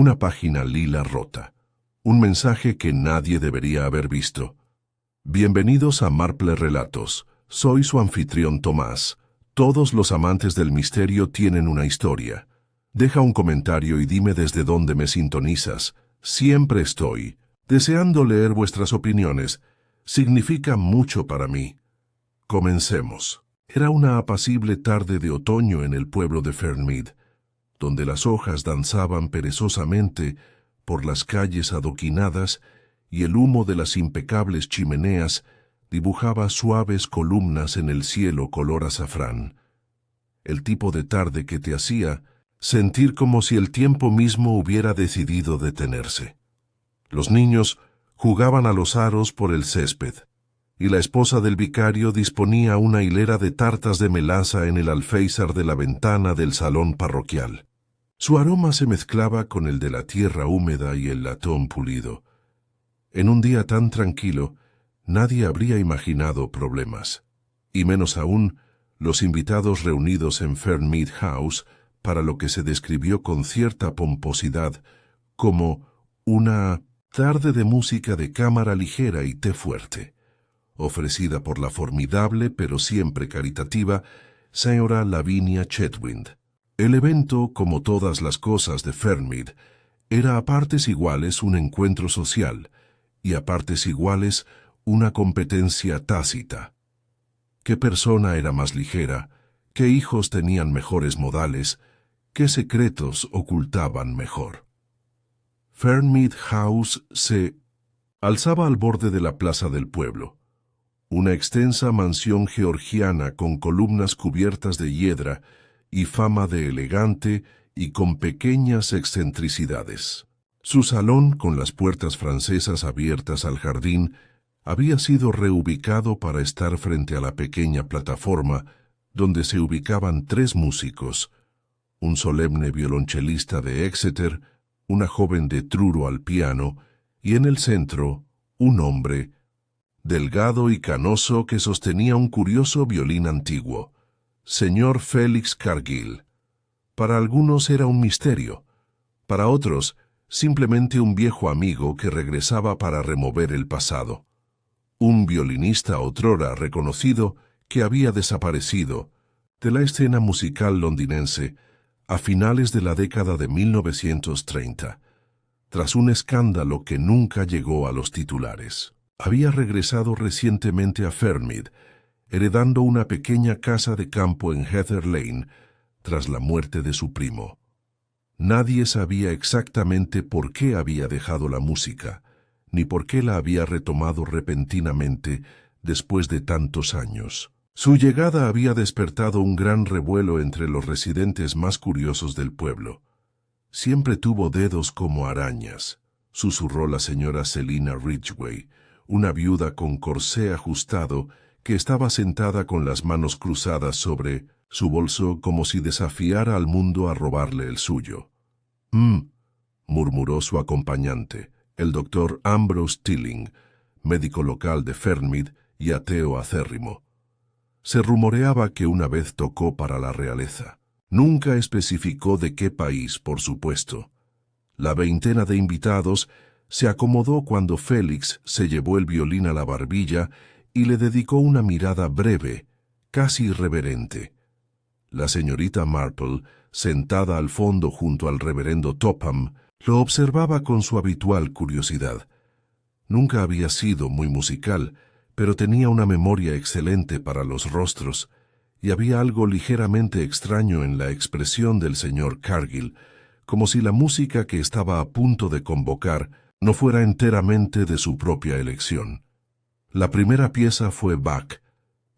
Una página lila rota. Un mensaje que nadie debería haber visto. Bienvenidos a Marple Relatos. Soy su anfitrión Tomás. Todos los amantes del misterio tienen una historia. Deja un comentario y dime desde dónde me sintonizas. Siempre estoy deseando leer vuestras opiniones. Significa mucho para mí. Comencemos. Era una apacible tarde de otoño en el pueblo de Fernmead, donde las hojas danzaban perezosamente por las calles adoquinadas y el humo de las impecables chimeneas dibujaba suaves columnas en el cielo color azafrán. El tipo de tarde que te hacía sentir como si el tiempo mismo hubiera decidido detenerse. Los niños jugaban a los aros por el césped, y la esposa del vicario disponía una hilera de tartas de melaza en el alféizar de la ventana del salón parroquial. Su aroma se mezclaba con el de la tierra húmeda y el latón pulido. En un día tan tranquilo, nadie habría imaginado problemas, y menos aún los invitados reunidos en Fernmead House para lo que se describió con cierta pomposidad como una tarde de música de cámara ligera y té fuerte, ofrecida por la formidable pero siempre caritativa señora Lavinia Chetwynd. El evento, como todas las cosas de Fernmead, era a partes iguales un encuentro social y a partes iguales una competencia tácita. ¿Qué persona era más ligera? ¿Qué hijos tenían mejores modales? ¿Qué secretos ocultaban mejor? Fernmead House se alzaba al borde de la plaza del pueblo, una extensa mansión georgiana con columnas cubiertas de hiedra y fama de elegante y con pequeñas excentricidades. Su salón, con las puertas francesas abiertas al jardín, había sido reubicado para estar frente a la pequeña plataforma donde se ubicaban 3 músicos, un solemne violonchelista de Exeter, una joven de Truro al piano, y en el centro, un hombre, delgado y canoso que sostenía un curioso violín antiguo. Señor Félix Cargill. Para algunos era un misterio, para otros simplemente un viejo amigo que regresaba para remover el pasado. Un violinista otrora reconocido que había desaparecido de la escena musical londinense a finales de la década de 1930, tras un escándalo que nunca llegó a los titulares. Había regresado recientemente a Fernmead, heredando una pequeña casa de campo en Heather Lane tras la muerte de su primo. Nadie sabía exactamente por qué había dejado la música, ni por qué la había retomado repentinamente después de tantos años. Su llegada había despertado un gran revuelo entre los residentes más curiosos del pueblo. Siempre tuvo dedos como arañas, susurró la señora Selina Ridgway, una viuda con corsé ajustado que estaba sentada con las manos cruzadas sobre su bolso como si desafiara al mundo a robarle el suyo. Murmuró su acompañante, el doctor Ambrose Tilling, médico local de Fernmead y ateo acérrimo. Se rumoreaba que una vez tocó para la realeza. Nunca especificó de qué país, por supuesto. La veintena de invitados se acomodó cuando Félix se llevó el violín a la barbilla y le dedicó una mirada breve, casi irreverente. La señorita Marple, sentada al fondo junto al reverendo Topham, lo observaba con su habitual curiosidad. Nunca había sido muy musical, pero tenía una memoria excelente para los rostros, y había algo ligeramente extraño en la expresión del señor Cargill, como si la música que estaba a punto de convocar no fuera enteramente de su propia elección. La primera pieza fue Bach,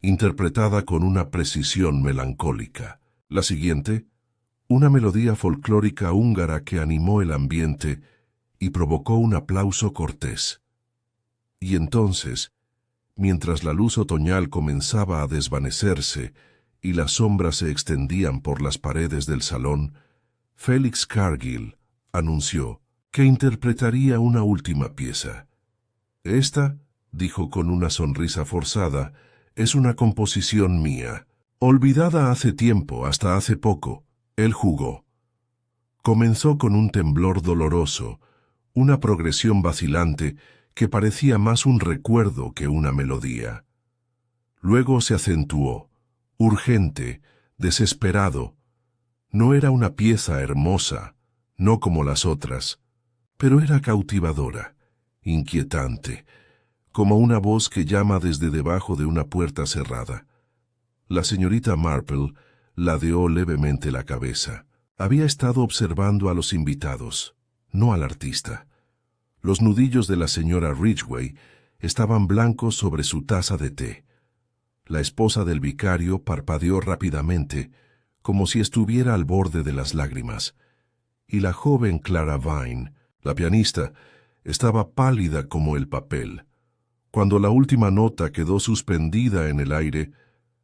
interpretada con una precisión melancólica. La siguiente, una melodía folclórica húngara que animó el ambiente y provocó un aplauso cortés. Y entonces, mientras la luz otoñal comenzaba a desvanecerse y las sombras se extendían por las paredes del salón, Félix Cargill anunció que interpretaría una última pieza. Esta, dijo con una sonrisa forzada, es una composición mía, olvidada hace tiempo, hasta hace poco. Él jugó. Comenzó con un temblor doloroso, una progresión vacilante que parecía más un recuerdo que una melodía. Luego se acentuó, urgente, desesperado. No era una pieza hermosa, no como las otras, pero era cautivadora, inquietante, como una voz que llama desde debajo de una puerta cerrada. La señorita Marple ladeó levemente la cabeza. Había estado observando a los invitados, no al artista. Los nudillos de la señora Ridgway estaban blancos sobre su taza de té. La esposa del vicario parpadeó rápidamente, como si estuviera al borde de las lágrimas, y la joven Clara Vine, la pianista, estaba pálida como el papel. Cuando la última nota quedó suspendida en el aire,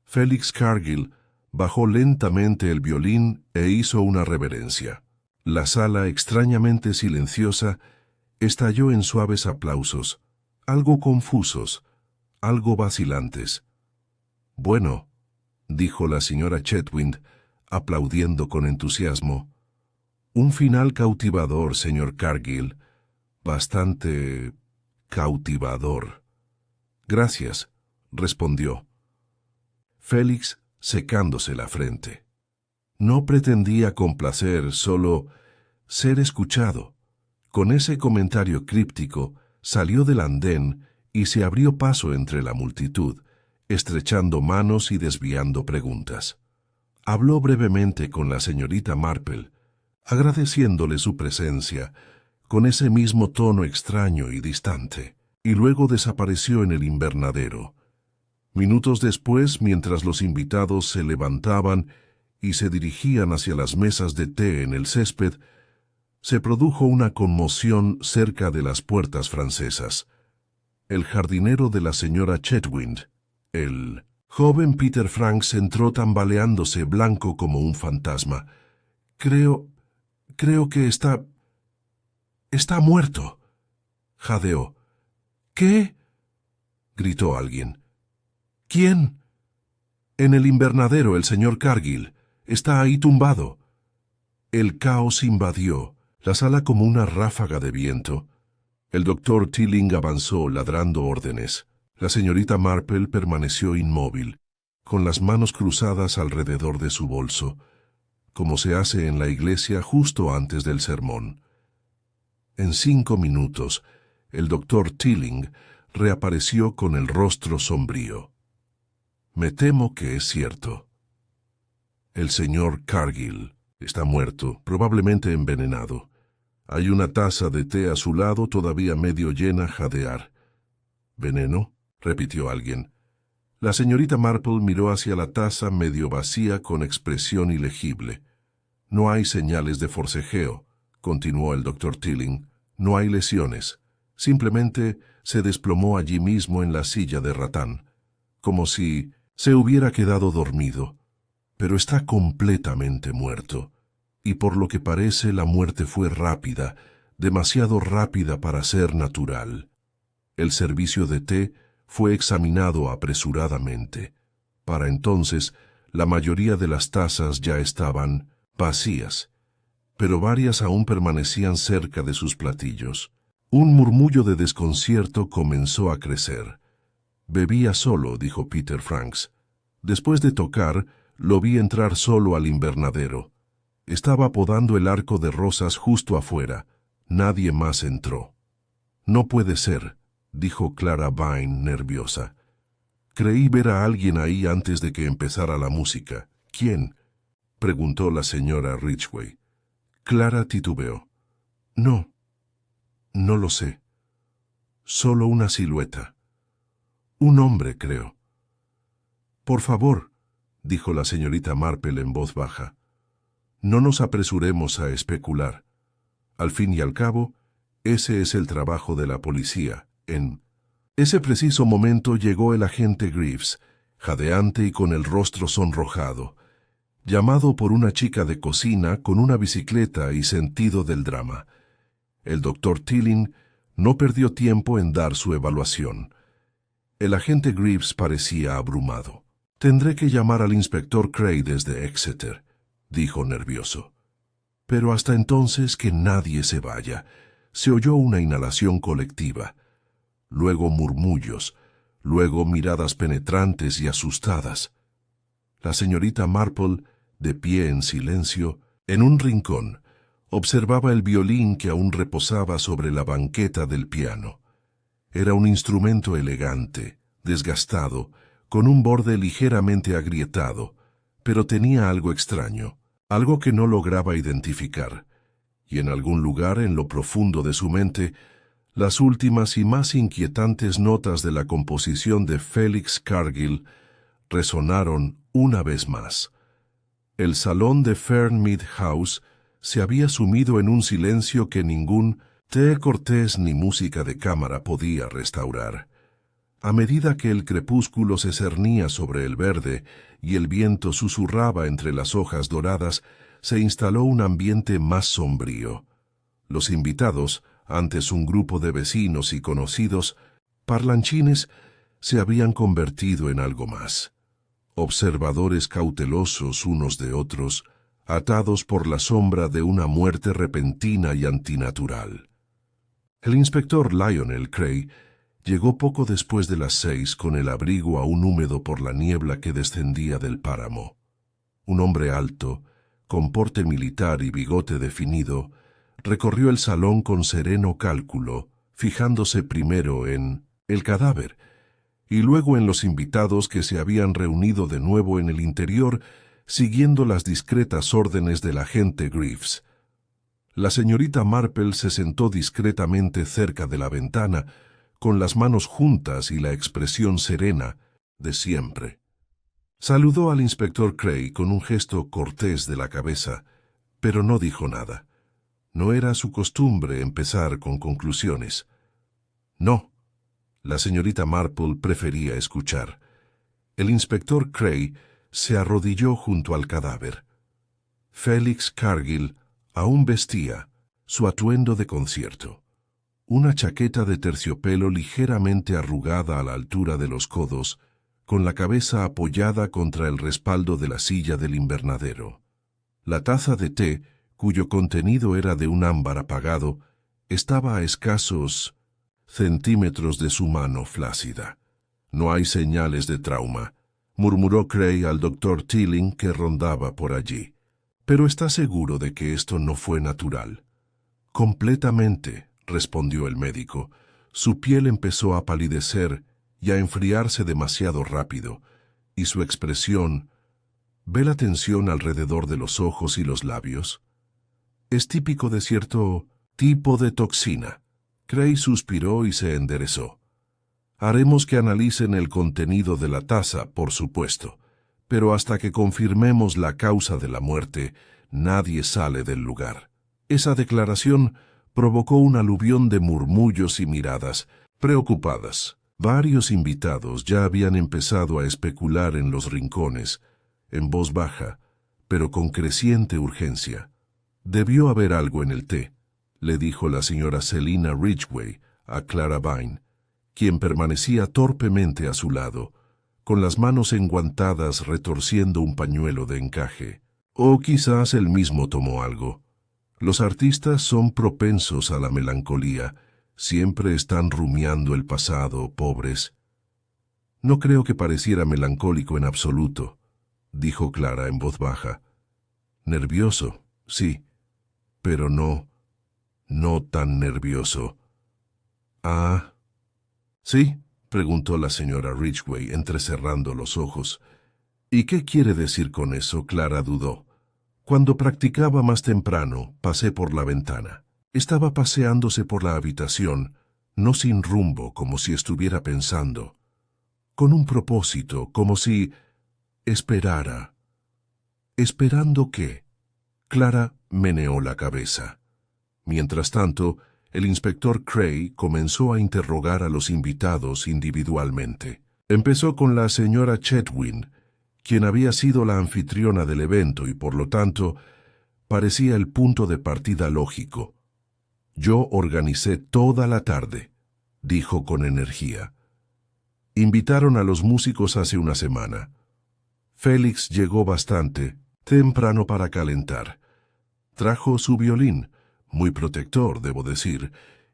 Félix Cargill bajó lentamente el violín e hizo una reverencia. La sala, extrañamente silenciosa, estalló en suaves aplausos, algo confusos, algo vacilantes. «Bueno», dijo la señora Chetwynd, aplaudiendo con entusiasmo. «Un final cautivador, señor Cargill, bastante cautivador». «Gracias», respondió Félix, secándose la frente. No pretendía complacer, solo ser escuchado. Con ese comentario críptico, salió del andén y se abrió paso entre la multitud, estrechando manos y desviando preguntas. Habló brevemente con la señorita Marple, agradeciéndole su presencia, con ese mismo tono extraño y distante, y luego desapareció en el invernadero. Minutos después, mientras los invitados se levantaban y se dirigían hacia las mesas de té en el césped, se produjo una conmoción cerca de las puertas francesas. El jardinero de la señora Chetwynd, el joven Peter Franks, entró tambaleándose blanco como un fantasma. Creo que está muerto», jadeó. «¿Qué?», gritó alguien. «¿Quién?». «En el invernadero, el señor Cargill. Está ahí tumbado». El caos invadió la sala como una ráfaga de viento. El doctor Tilling avanzó ladrando órdenes. La señorita Marple permaneció inmóvil, con las manos cruzadas alrededor de su bolso, como se hace en la iglesia justo antes del sermón. En 5 minutos, el doctor Tilling reapareció con el rostro sombrío. «Me temo que es cierto. El señor Cargill está muerto, probablemente envenenado. Hay una taza de té a su lado, todavía medio llena, jadear». «¿Veneno?», repitió alguien. La señorita Marple miró hacia la taza medio vacía con expresión ilegible. «No hay señales de forcejeo», continuó el doctor Tilling. «No hay lesiones. Simplemente se desplomó allí mismo en la silla de ratán, como si se hubiera quedado dormido. Pero está completamente muerto, y por lo que parece la muerte fue rápida, demasiado rápida para ser natural». El servicio de té fue examinado apresuradamente. Para entonces, la mayoría de las tazas ya estaban vacías, pero varias aún permanecían cerca de sus platillos. Un murmullo de desconcierto comenzó a crecer. «Bebía solo», dijo Peter Franks. «Después de tocar, lo vi entrar solo al invernadero. Estaba podando el arco de rosas justo afuera. Nadie más entró». «No puede ser», dijo Clara Vine, nerviosa. «Creí ver a alguien ahí antes de que empezara la música». «¿Quién?», preguntó la señora Ridgway. Clara titubeó. «No lo sé. Solo una silueta. Un hombre, creo». «Por favor», dijo la señorita Marple en voz baja, «no nos apresuremos a especular. Al fin y al cabo, ese es el trabajo de la policía». En ese preciso momento llegó el agente Greaves, jadeante y con el rostro sonrojado, llamado por una chica de cocina con una bicicleta y sentido del drama. El doctor Tilling no perdió tiempo en dar su evaluación. El agente Greaves parecía abrumado. «Tendré que llamar al inspector Cray desde Exeter», dijo nervioso. Pero hasta entonces que nadie se vaya. Se oyó una inhalación colectiva, luego murmullos, luego miradas penetrantes y asustadas. La señorita Marple, de pie en silencio, en un rincón, observaba el violín que aún reposaba sobre la banqueta del piano. Era un instrumento elegante, desgastado, con un borde ligeramente agrietado, pero tenía algo extraño, algo que no lograba identificar, y en algún lugar en lo profundo de su mente, las últimas y más inquietantes notas de la composición de Felix Cargill resonaron una vez más. El salón de Fernmead House se había sumido en un silencio que ningún té cortés ni música de cámara podía restaurar. A medida que el crepúsculo se cernía sobre el verde y el viento susurraba entre las hojas doradas, se instaló un ambiente más sombrío. Los invitados, antes un grupo de vecinos y conocidos, parlanchines, se habían convertido en algo más. Observadores cautelosos unos de otros, atados por la sombra de una muerte repentina y antinatural. El inspector Lionel Cray llegó poco después de las 6 con el abrigo aún húmedo por la niebla que descendía del páramo. Un hombre alto, con porte militar y bigote definido, recorrió el salón con sereno cálculo, fijándose primero en el cadáver y luego en los invitados que se habían reunido de nuevo en el interior, siguiendo las discretas órdenes del agente Greaves. La señorita Marple se sentó discretamente cerca de la ventana, con las manos juntas y la expresión serena de siempre. Saludó al inspector Cray con un gesto cortés de la cabeza, pero no dijo nada. No era su costumbre empezar con conclusiones. No. La señorita Marple prefería escuchar. El inspector Cray se arrodilló junto al cadáver. Felix Cargill aún vestía su atuendo de concierto. Una chaqueta de terciopelo ligeramente arrugada a la altura de los codos, con la cabeza apoyada contra el respaldo de la silla del invernadero. La taza de té, cuyo contenido era de un ámbar apagado, estaba a escasos centímetros de su mano flácida. No hay señales de trauma, murmuró Cray al doctor Tilling que rondaba por allí. Pero está seguro de que esto no fue natural. Completamente, respondió el médico. Su piel empezó a palidecer y a enfriarse demasiado rápido, y su expresión... ¿Ve la tensión alrededor de los ojos y los labios? Es típico de cierto tipo de toxina. Cray suspiró y se enderezó. Haremos que analicen el contenido de la taza, por supuesto, pero hasta que confirmemos la causa de la muerte, nadie sale del lugar. Esa declaración provocó un aluvión de murmullos y miradas preocupadas. Varios invitados ya habían empezado a especular en los rincones, en voz baja, pero con creciente urgencia. «Debió haber algo en el té», le dijo la señora Selina Ridgway a Clara Vine, quien permanecía torpemente a su lado, con las manos enguantadas retorciendo un pañuelo de encaje. O quizás él mismo tomó algo. Los artistas son propensos a la melancolía, siempre están rumiando el pasado, pobres. No creo que pareciera melancólico en absoluto, dijo Clara en voz baja. Nervioso, sí, pero no tan nervioso. Ah, ¿sí? Preguntó la señora Ridgway entrecerrando los ojos. ¿Y qué quiere decir con eso? Clara dudó. Cuando practicaba más temprano, pasé por la ventana. Estaba paseándose por la habitación, no sin rumbo, como si estuviera pensando. Con un propósito, como si esperara. ¿Esperando qué? Clara meneó la cabeza. Mientras tanto, el inspector Cray comenzó a interrogar a los invitados individualmente. Empezó con la señora Chetwynd, quien había sido la anfitriona del evento y por lo tanto parecía el punto de partida lógico. Yo organicé toda la tarde, dijo con energía. Invitaron a los músicos hace una semana. Félix llegó bastante temprano para calentar. Trajo su violín, muy protector, debo decir,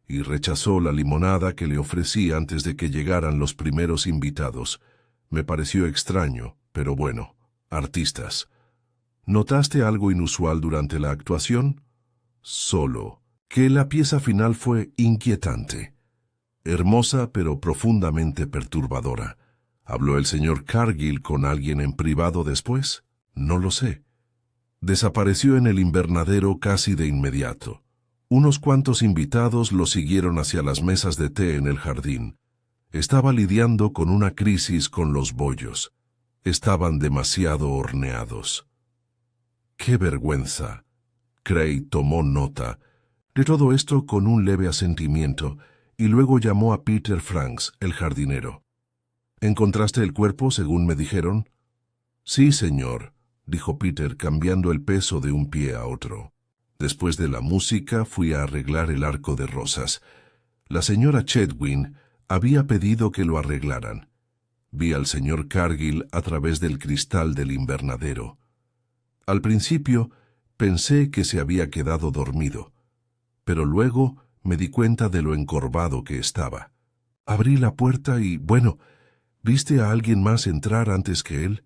y rechazó la limonada que le ofrecí antes de que llegaran los primeros invitados. Me pareció extraño, pero bueno, artistas. ¿Notaste algo inusual durante la actuación? Solo que la pieza final fue inquietante. Hermosa, pero profundamente perturbadora. ¿Habló el señor Cargill con alguien en privado después? No lo sé. Desapareció en el invernadero casi de inmediato. Unos cuantos invitados lo siguieron hacia las mesas de té en el jardín. Estaba lidiando con una crisis con los bollos. Estaban demasiado horneados. ¡Qué vergüenza! Cray tomó nota de todo esto con un leve asentimiento y luego llamó a Peter Franks, el jardinero. ¿Encontraste el cuerpo, según me dijeron? Sí, señor, dijo Peter, cambiando el peso de un pie a otro. Después de la música fui a arreglar el arco de rosas. La señora Chetwynd había pedido que lo arreglaran. Vi al señor Cargill a través del cristal del invernadero. Al principio pensé que se había quedado dormido, pero luego me di cuenta de lo encorvado que estaba. Abrí la puerta y, bueno, ¿viste a alguien más entrar antes que él?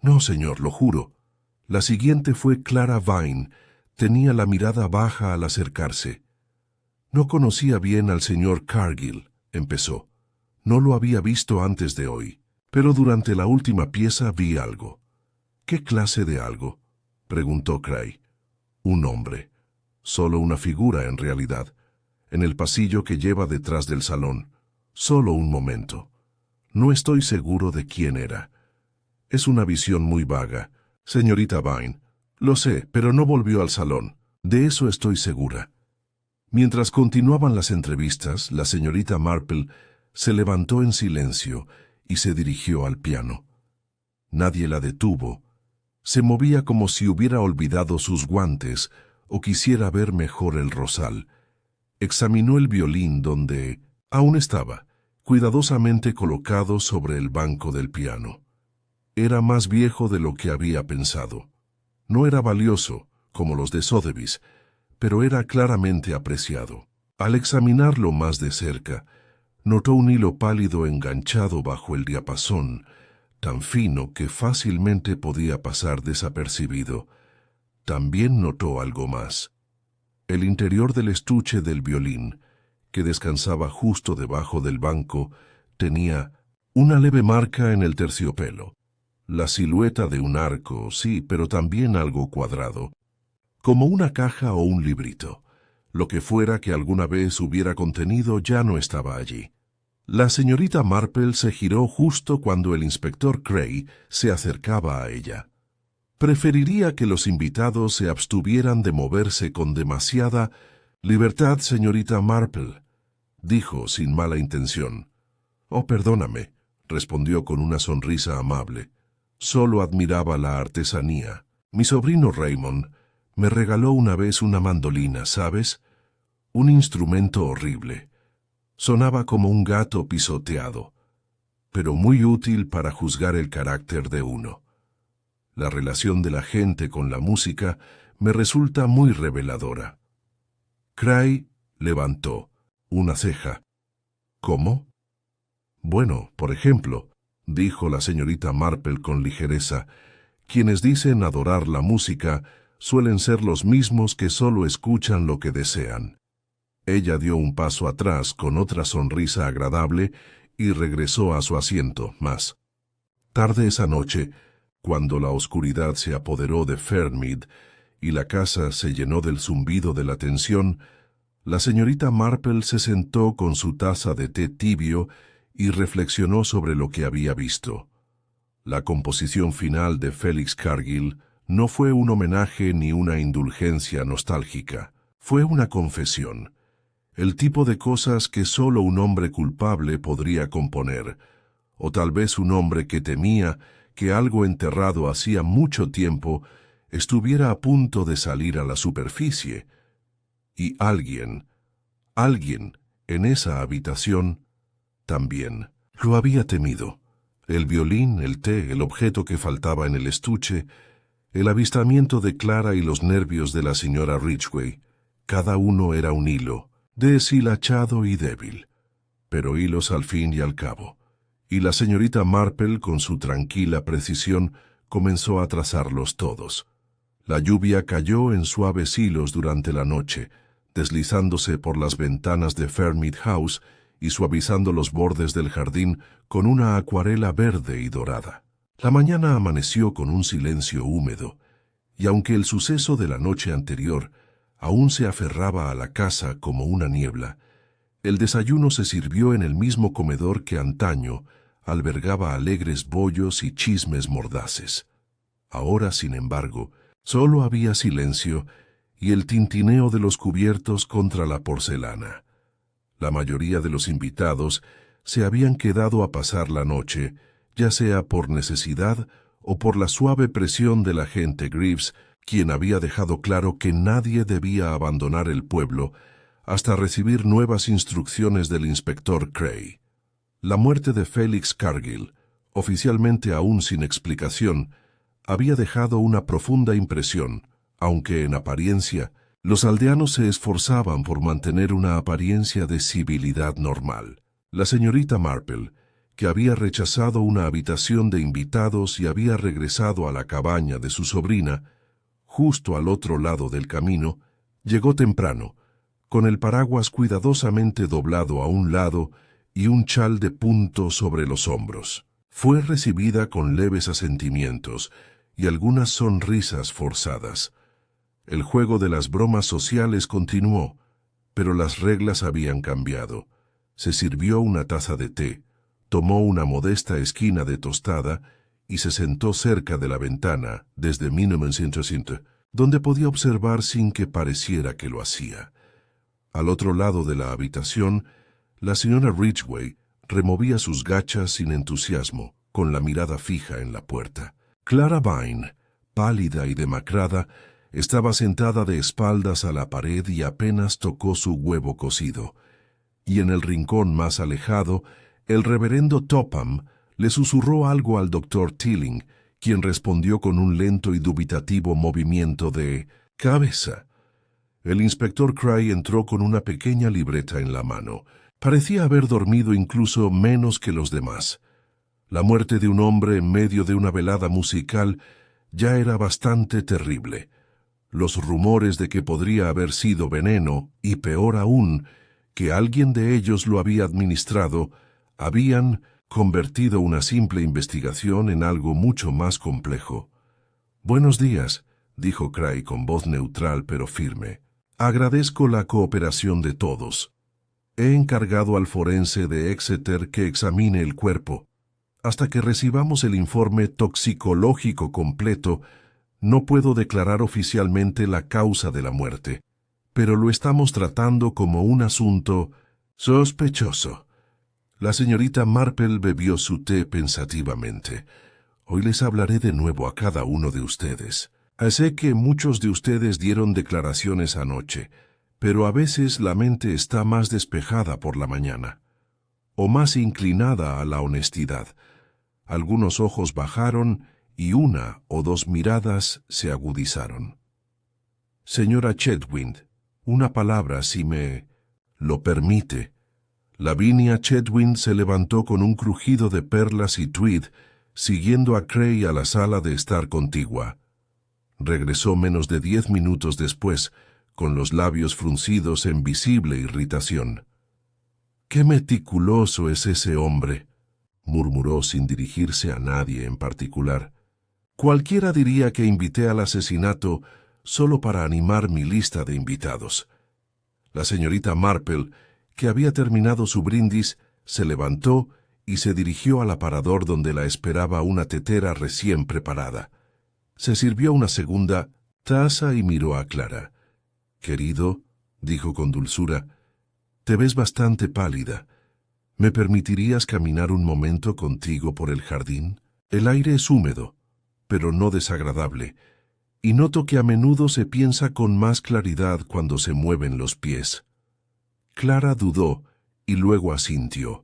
No, señor, lo juro. La siguiente fue Clara Vine. Tenía la mirada baja al acercarse. No conocía bien al señor Cargill, empezó. No lo había visto antes de hoy, pero durante la última pieza vi algo. ¿Qué clase de algo?, preguntó Cray. Un hombre. Solo una figura, en realidad. En el pasillo que lleva detrás del salón. Solo un momento. No estoy seguro de quién era. Es una visión muy vaga. Señorita Vine, lo sé, pero no volvió al salón. De eso estoy segura. Mientras continuaban las entrevistas, la señorita Marple se levantó en silencio y se dirigió al piano. Nadie la detuvo. Se movía como si hubiera olvidado sus guantes o quisiera ver mejor el rosal. Examinó el violín donde aún estaba, cuidadosamente colocado sobre el banco del piano. Era más viejo de lo que había pensado. No era valioso, como los de Sotheby's, pero era claramente apreciado. Al examinarlo más de cerca, notó un hilo pálido enganchado bajo el diapasón, tan fino que fácilmente podía pasar desapercibido. También notó algo más. El interior del estuche del violín, que descansaba justo debajo del banco, tenía una leve marca en el terciopelo. La silueta de un arco, sí, pero también algo cuadrado, como una caja o un librito. Lo que fuera que alguna vez hubiera contenido ya no estaba allí. La señorita Marple se giró justo cuando el inspector Cray se acercaba a ella. Preferiría que los invitados se abstuvieran de moverse con demasiada libertad, señorita Marple, dijo sin mala intención. Oh, perdóname, respondió con una sonrisa amable. Solo admiraba la artesanía. Mi sobrino Raymond me regaló una vez una mandolina, ¿sabes? Un instrumento horrible. Sonaba como un gato pisoteado, pero muy útil para juzgar el carácter de uno. La relación de la gente con la música me resulta muy reveladora. Cray levantó una ceja. ¿Cómo? Bueno, por ejemplo, dijo la señorita Marple con ligereza, quienes dicen adorar la música suelen ser los mismos que solo escuchan lo que desean. Ella dio un paso atrás con otra sonrisa agradable y regresó a su asiento. Más tarde esa noche, cuando la oscuridad se apoderó de Fernmead y la casa se llenó del zumbido de la tensión, la señorita Marple se sentó con su taza de té tibio y reflexionó sobre lo que había visto. La composición final de Félix Cargill no fue un homenaje ni una indulgencia nostálgica, fue una confesión. El tipo de cosas que solo un hombre culpable podría componer, o tal vez un hombre que temía que algo enterrado hacía mucho tiempo estuviera a punto de salir a la superficie. Y alguien en esa habitación también lo había temido. El violín, el té, el objeto que faltaba en el estuche, El avistamiento de Clara y los nervios de la señora Ridgway, cada uno era un hilo, deshilachado y débil, pero hilos al fin y al cabo, y la señorita Marple, con su tranquila precisión, comenzó a trazarlos todos. La lluvia cayó en suaves hilos durante la noche, deslizándose por las ventanas de Fairmead House y suavizando los bordes del jardín con una acuarela verde y dorada. La mañana amaneció con un silencio húmedo, y aunque el suceso de la noche anterior aún se aferraba a la casa como una niebla, el desayuno se sirvió en el mismo comedor que antaño albergaba alegres bollos y chismes mordaces. Ahora, sin embargo, solo había silencio y el tintineo de los cubiertos contra la porcelana. La mayoría de los invitados se habían quedado a pasar la noche, ya sea por necesidad o por la suave presión del agente Greaves, quien había dejado claro que nadie debía abandonar el pueblo hasta recibir nuevas instrucciones del inspector Cray. La muerte de Félix Cargill, oficialmente aún sin explicación, había dejado una profunda impresión, aunque en apariencia, los aldeanos se esforzaban por mantener una apariencia de civilidad normal. La señorita Marple, que había rechazado una habitación de invitados y había regresado a la cabaña de su sobrina, justo al otro lado del camino, llegó temprano, con el paraguas cuidadosamente doblado a un lado y un chal de punto sobre los hombros. Fue recibida con leves asentimientos y algunas sonrisas forzadas. El juego de las bromas sociales continuó, pero las reglas habían cambiado. Se sirvió una taza de té, tomó una modesta esquina de tostada y se sentó cerca de la ventana, desde 1900, donde podía observar sin que pareciera que lo hacía. Al otro lado de la habitación, la señora Ridgway removía sus gachas sin entusiasmo, con la mirada fija en la puerta. Clara Vine, pálida y demacrada, estaba sentada de espaldas a la pared y apenas tocó su huevo cocido. Y en el rincón más alejado, el reverendo Topham le susurró algo al doctor Tilling, quien respondió con un lento y dubitativo movimiento de cabeza. El inspector Cray entró con una pequeña libreta en la mano. Parecía haber dormido incluso menos que los demás. La muerte de un hombre en medio de una velada musical ya era bastante terrible. Los rumores de que podría haber sido veneno, y peor aún, que alguien de ellos lo había administrado, habían convertido una simple investigación en algo mucho más complejo. «Buenos días», dijo Cray con voz neutral pero firme. «Agradezco la cooperación de todos. He encargado al forense de Exeter que examine el cuerpo. Hasta que recibamos el informe toxicológico completo, no puedo declarar oficialmente la causa de la muerte, pero lo estamos tratando como un asunto sospechoso». La señorita Marple bebió su té pensativamente. «Hoy les hablaré de nuevo a cada uno de ustedes. Sé que muchos de ustedes dieron declaraciones anoche, pero a veces la mente está más despejada por la mañana, o más inclinada a la honestidad. Algunos ojos bajaron y una o dos miradas se agudizaron. Señora Chetwynd, una palabra si me lo permite». Lavinia Chetwynd se levantó con un crujido de perlas y tweed, siguiendo a Cray a la sala de estar contigua. Regresó menos de 10 minutos después, con los labios fruncidos en visible irritación. «Qué meticuloso es ese hombre», murmuró sin dirigirse a nadie en particular. «Cualquiera diría que invité al asesinato solo para animar mi lista de invitados». La señorita Marple, que había terminado su brindis, se levantó y se dirigió al aparador donde la esperaba una tetera recién preparada. Se sirvió una segunda taza y miró a Clara. «Querido», dijo con dulzura, «te ves bastante pálida. ¿Me permitirías caminar un momento contigo por el jardín? El aire es húmedo, pero no desagradable, y noto que a menudo se piensa con más claridad cuando se mueven los pies». Clara dudó y luego asintió.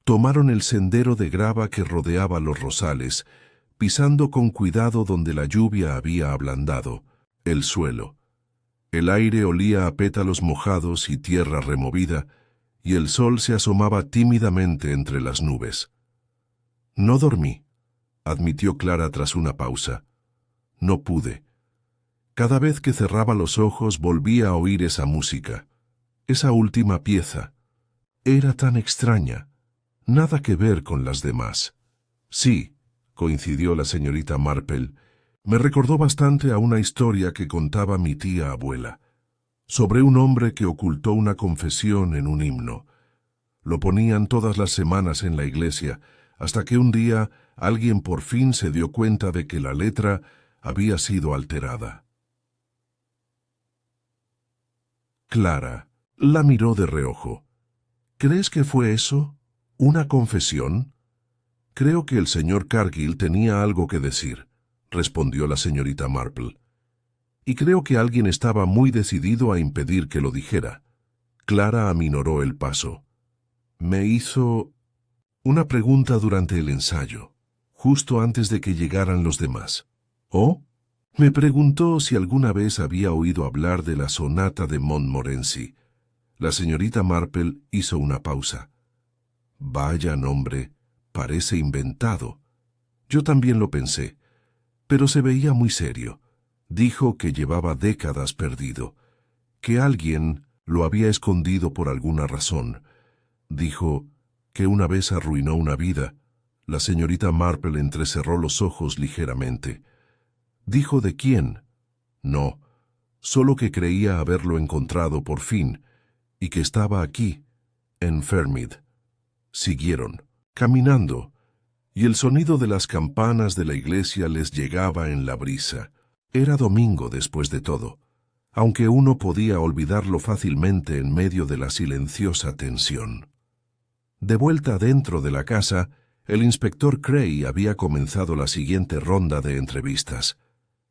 Tomaron el sendero de grava que rodeaba los rosales, pisando con cuidado donde la lluvia había ablandado el suelo. El aire olía a pétalos mojados y tierra removida, y el sol se asomaba tímidamente entre las nubes. No dormí, admitió Clara tras una pausa. No pude. Cada vez que cerraba los ojos volvía a oír esa música, esa última pieza. Era tan extraña, nada que ver con las demás. Sí, coincidió la señorita Marple, me recordó bastante a una historia que contaba mi tía abuela, sobre un hombre que ocultó una confesión en un himno. Lo ponían todas las semanas en la iglesia, hasta que un día alguien por fin se dio cuenta de que la letra había sido alterada. Clara la miró de reojo. ¿Crees que fue eso? ¿Una confesión? Creo que el señor Cargill tenía algo que decir, respondió la señorita Marple. Y creo que alguien estaba muy decidido a impedir que lo dijera. Clara aminoró el paso. Me hizo una pregunta durante el ensayo, justo antes de que llegaran los demás. ¿Oh? Me preguntó si alguna vez había oído hablar de la sonata de Montmorency. La señorita Marple hizo una pausa. Vaya nombre, parece inventado. Yo también lo pensé, pero se veía muy serio. Dijo que llevaba décadas perdido, que alguien lo había escondido por alguna razón. Dijo que una vez arruinó una vida. La señorita Marple entrecerró los ojos ligeramente. ¿Dijo de quién? No, solo que creía haberlo encontrado por fin, y que estaba aquí, en Fermid. Siguieron, caminando, y el sonido de las campanas de la iglesia les llegaba en la brisa. Era domingo después de todo, aunque uno podía olvidarlo fácilmente en medio de la silenciosa tensión. De vuelta dentro de la casa, el inspector Cray había comenzado la siguiente ronda de entrevistas.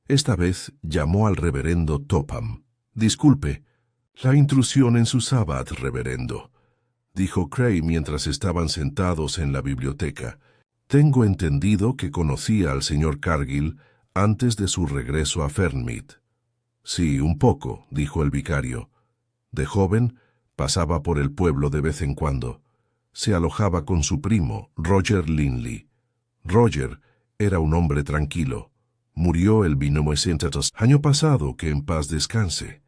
Esta vez llamó al reverendo Topham. «Disculpe, la intrusión en su sábado, reverendo», dijo Cray mientras estaban sentados en la biblioteca. «Tengo entendido que conocía al señor Cargill antes de su regreso a Fernmead». «Sí, un poco», dijo el vicario. «De joven, pasaba por el pueblo de vez en cuando. Se alojaba con su primo, Roger Linley. Roger era un hombre tranquilo. Murió el 1900 año pasado, que en paz descanse.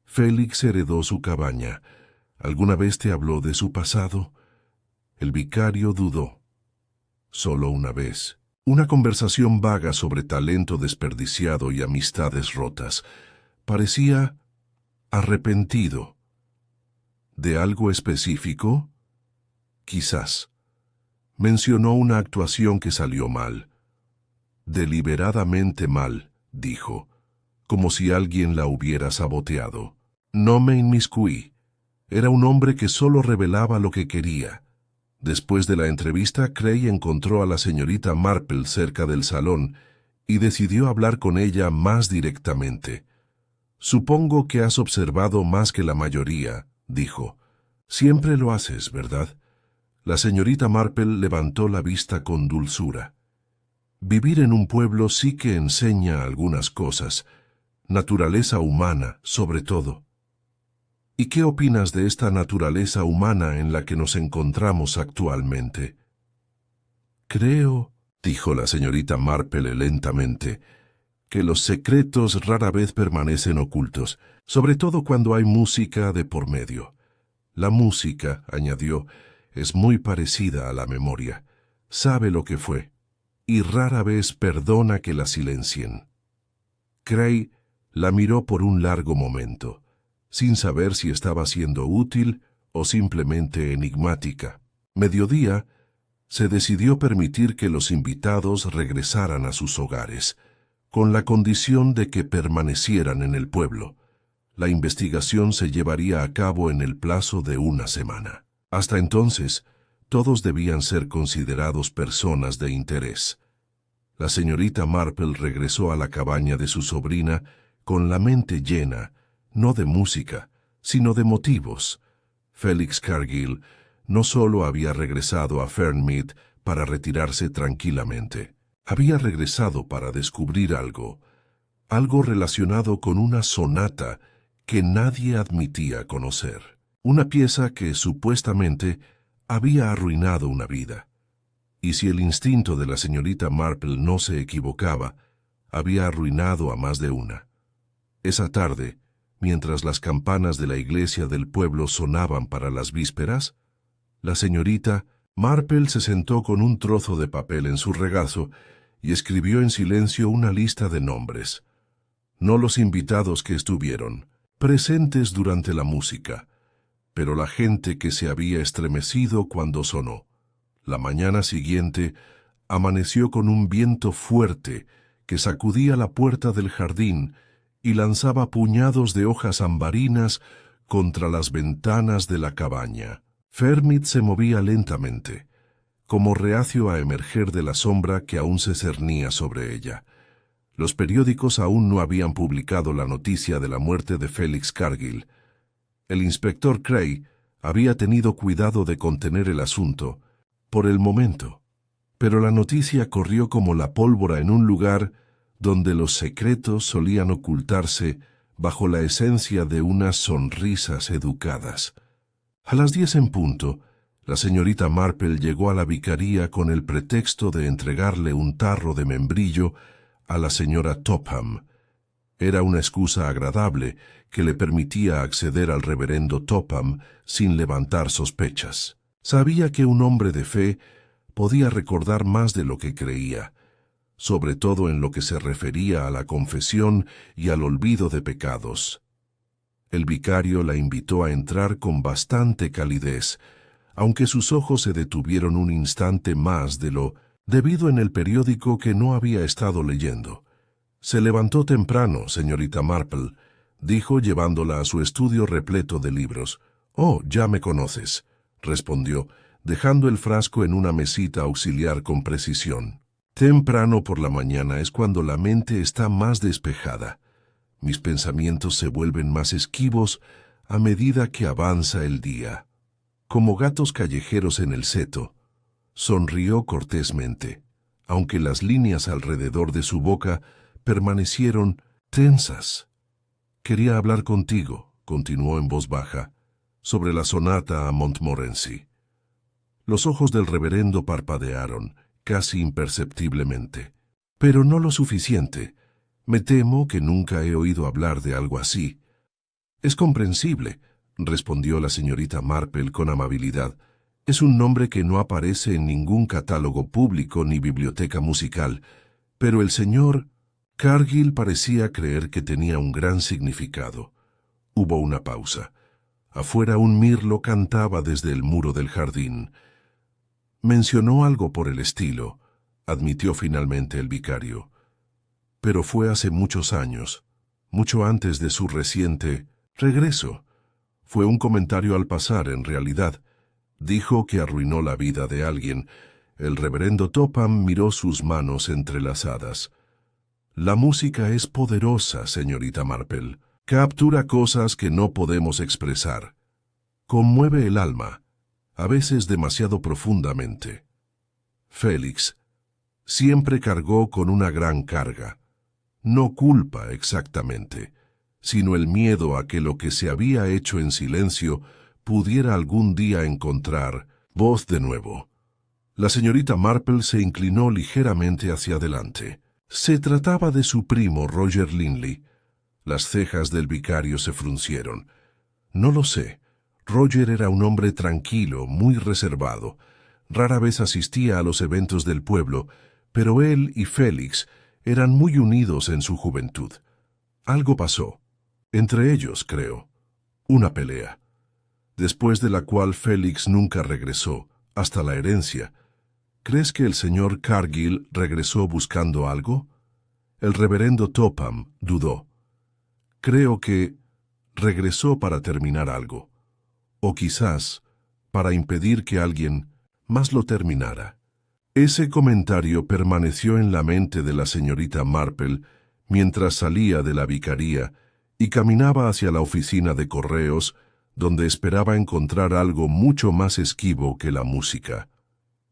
Félix heredó su cabaña. ¿Alguna vez te habló de su pasado?» El vicario dudó. «Solo una vez. Una conversación vaga sobre talento desperdiciado y amistades rotas. Parecía arrepentido». «¿De algo específico?» «Quizás. Mencionó una actuación que salió mal. Deliberadamente mal», dijo, como si alguien la hubiera saboteado. «No me inmiscuí. Era un hombre que solo revelaba lo que quería». Después de la entrevista, Cray encontró a la señorita Marple cerca del salón y decidió hablar con ella más directamente. «Supongo que has observado más que la mayoría», dijo. «Siempre lo haces, ¿verdad?» La señorita Marple levantó la vista con dulzura. «Vivir en un pueblo sí que enseña algunas cosas, naturaleza humana, sobre todo». «¿Y qué opinas de esta naturaleza humana en la que nos encontramos actualmente?» «Creo», dijo la señorita Marple lentamente, «que los secretos rara vez permanecen ocultos, sobre todo cuando hay música de por medio. La música», añadió, «es muy parecida a la memoria. Sabe lo que fue, y rara vez perdona que la silencien». Cray la miró por un largo momento, sin saber si estaba siendo útil o simplemente enigmática. Mediodía, se decidió permitir que los invitados regresaran a sus hogares, con la condición de que permanecieran en el pueblo. La investigación se llevaría a cabo en el plazo de una semana. Hasta entonces, todos debían ser considerados personas de interés. La señorita Marple regresó a la cabaña de su sobrina con la mente llena, no de música, sino de motivos. Félix Cargill no solo había regresado a Fernmead para retirarse tranquilamente. Había regresado para descubrir algo relacionado con una sonata que nadie admitía conocer. Una pieza que supuestamente había arruinado una vida. Y si el instinto de la señorita Marple no se equivocaba, había arruinado a más de una. Esa tarde, mientras las campanas de la iglesia del pueblo sonaban para las vísperas, la señorita Marple se sentó con un trozo de papel en su regazo y escribió en silencio una lista de nombres. No los invitados que estuvieron presentes durante la música, pero la gente que se había estremecido cuando sonó. La mañana siguiente amaneció con un viento fuerte que sacudía la puerta del jardín y lanzaba puñados de hojas ambarinas contra las ventanas de la cabaña. Fermit se movía lentamente, como reacio a emerger de la sombra que aún se cernía sobre ella. Los periódicos aún no habían publicado la noticia de la muerte de Félix Cargill. El inspector Cray había tenido cuidado de contener el asunto, por el momento, pero la noticia corrió como la pólvora en un lugar donde los secretos solían ocultarse bajo la esencia de unas sonrisas educadas. A las 10 en punto, la señorita Marple llegó a la vicaría con el pretexto de entregarle un tarro de membrillo a la señora Topham. Era una excusa agradable que le permitía acceder al reverendo Topham sin levantar sospechas. Sabía que un hombre de fe podía recordar más de lo que creía, sobre todo en lo que se refería a la confesión y al olvido de pecados. El vicario la invitó a entrar con bastante calidez, aunque sus ojos se detuvieron un instante más de lo debido en el periódico que no había estado leyendo. «Se levantó temprano, señorita Marple», dijo llevándola a su estudio repleto de libros. «Oh, ya me conoces», respondió, dejando el frasco en una mesita auxiliar con precisión. «Temprano por la mañana es cuando la mente está más despejada. Mis pensamientos se vuelven más esquivos a medida que avanza el día. Como gatos callejeros en el seto», sonrió cortésmente, aunque las líneas alrededor de su boca permanecieron tensas. «Quería hablar contigo», continuó en voz baja, «sobre la sonata a Montmorency». Los ojos del reverendo parpadearon, casi imperceptiblemente. «Pero no lo suficiente. Me temo que nunca he oído hablar de algo así». «Es comprensible», respondió la señorita Marple con amabilidad. «Es un nombre que no aparece en ningún catálogo público ni biblioteca musical, pero el señor Cargill parecía creer que tenía un gran significado». Hubo una pausa. Afuera un mirlo cantaba desde el muro del jardín. «Mencionó algo por el estilo», admitió finalmente el vicario. «Pero fue hace muchos años, mucho antes de su reciente regreso. Fue un comentario al pasar, en realidad. Dijo que arruinó la vida de alguien». El reverendo Topham miró sus manos entrelazadas. «La música es poderosa, señorita Marple. Captura cosas que no podemos expresar. Conmueve el alma, a veces demasiado profundamente. Félix siempre cargó con una gran carga. No culpa exactamente, sino el miedo a que lo que se había hecho en silencio pudiera algún día encontrar voz de nuevo». La señorita Marple se inclinó ligeramente hacia adelante. Se trataba de su primo Roger Linley. Las cejas del vicario se fruncieron. «No lo sé. Roger era un hombre tranquilo, muy reservado. Rara vez asistía a los eventos del pueblo, pero él y Félix eran muy unidos en su juventud. Algo pasó. Entre ellos, creo. Una pelea. Después de la cual Félix nunca regresó, hasta la herencia. ¿Crees que el señor Cargill regresó buscando algo?» El reverendo Topham dudó. «Creo que regresó para terminar algo, o quizás para impedir que alguien más lo terminara». Ese comentario permaneció en la mente de la señorita Marple mientras salía de la vicaría y caminaba hacia la oficina de correos, donde esperaba encontrar algo mucho más esquivo que la música.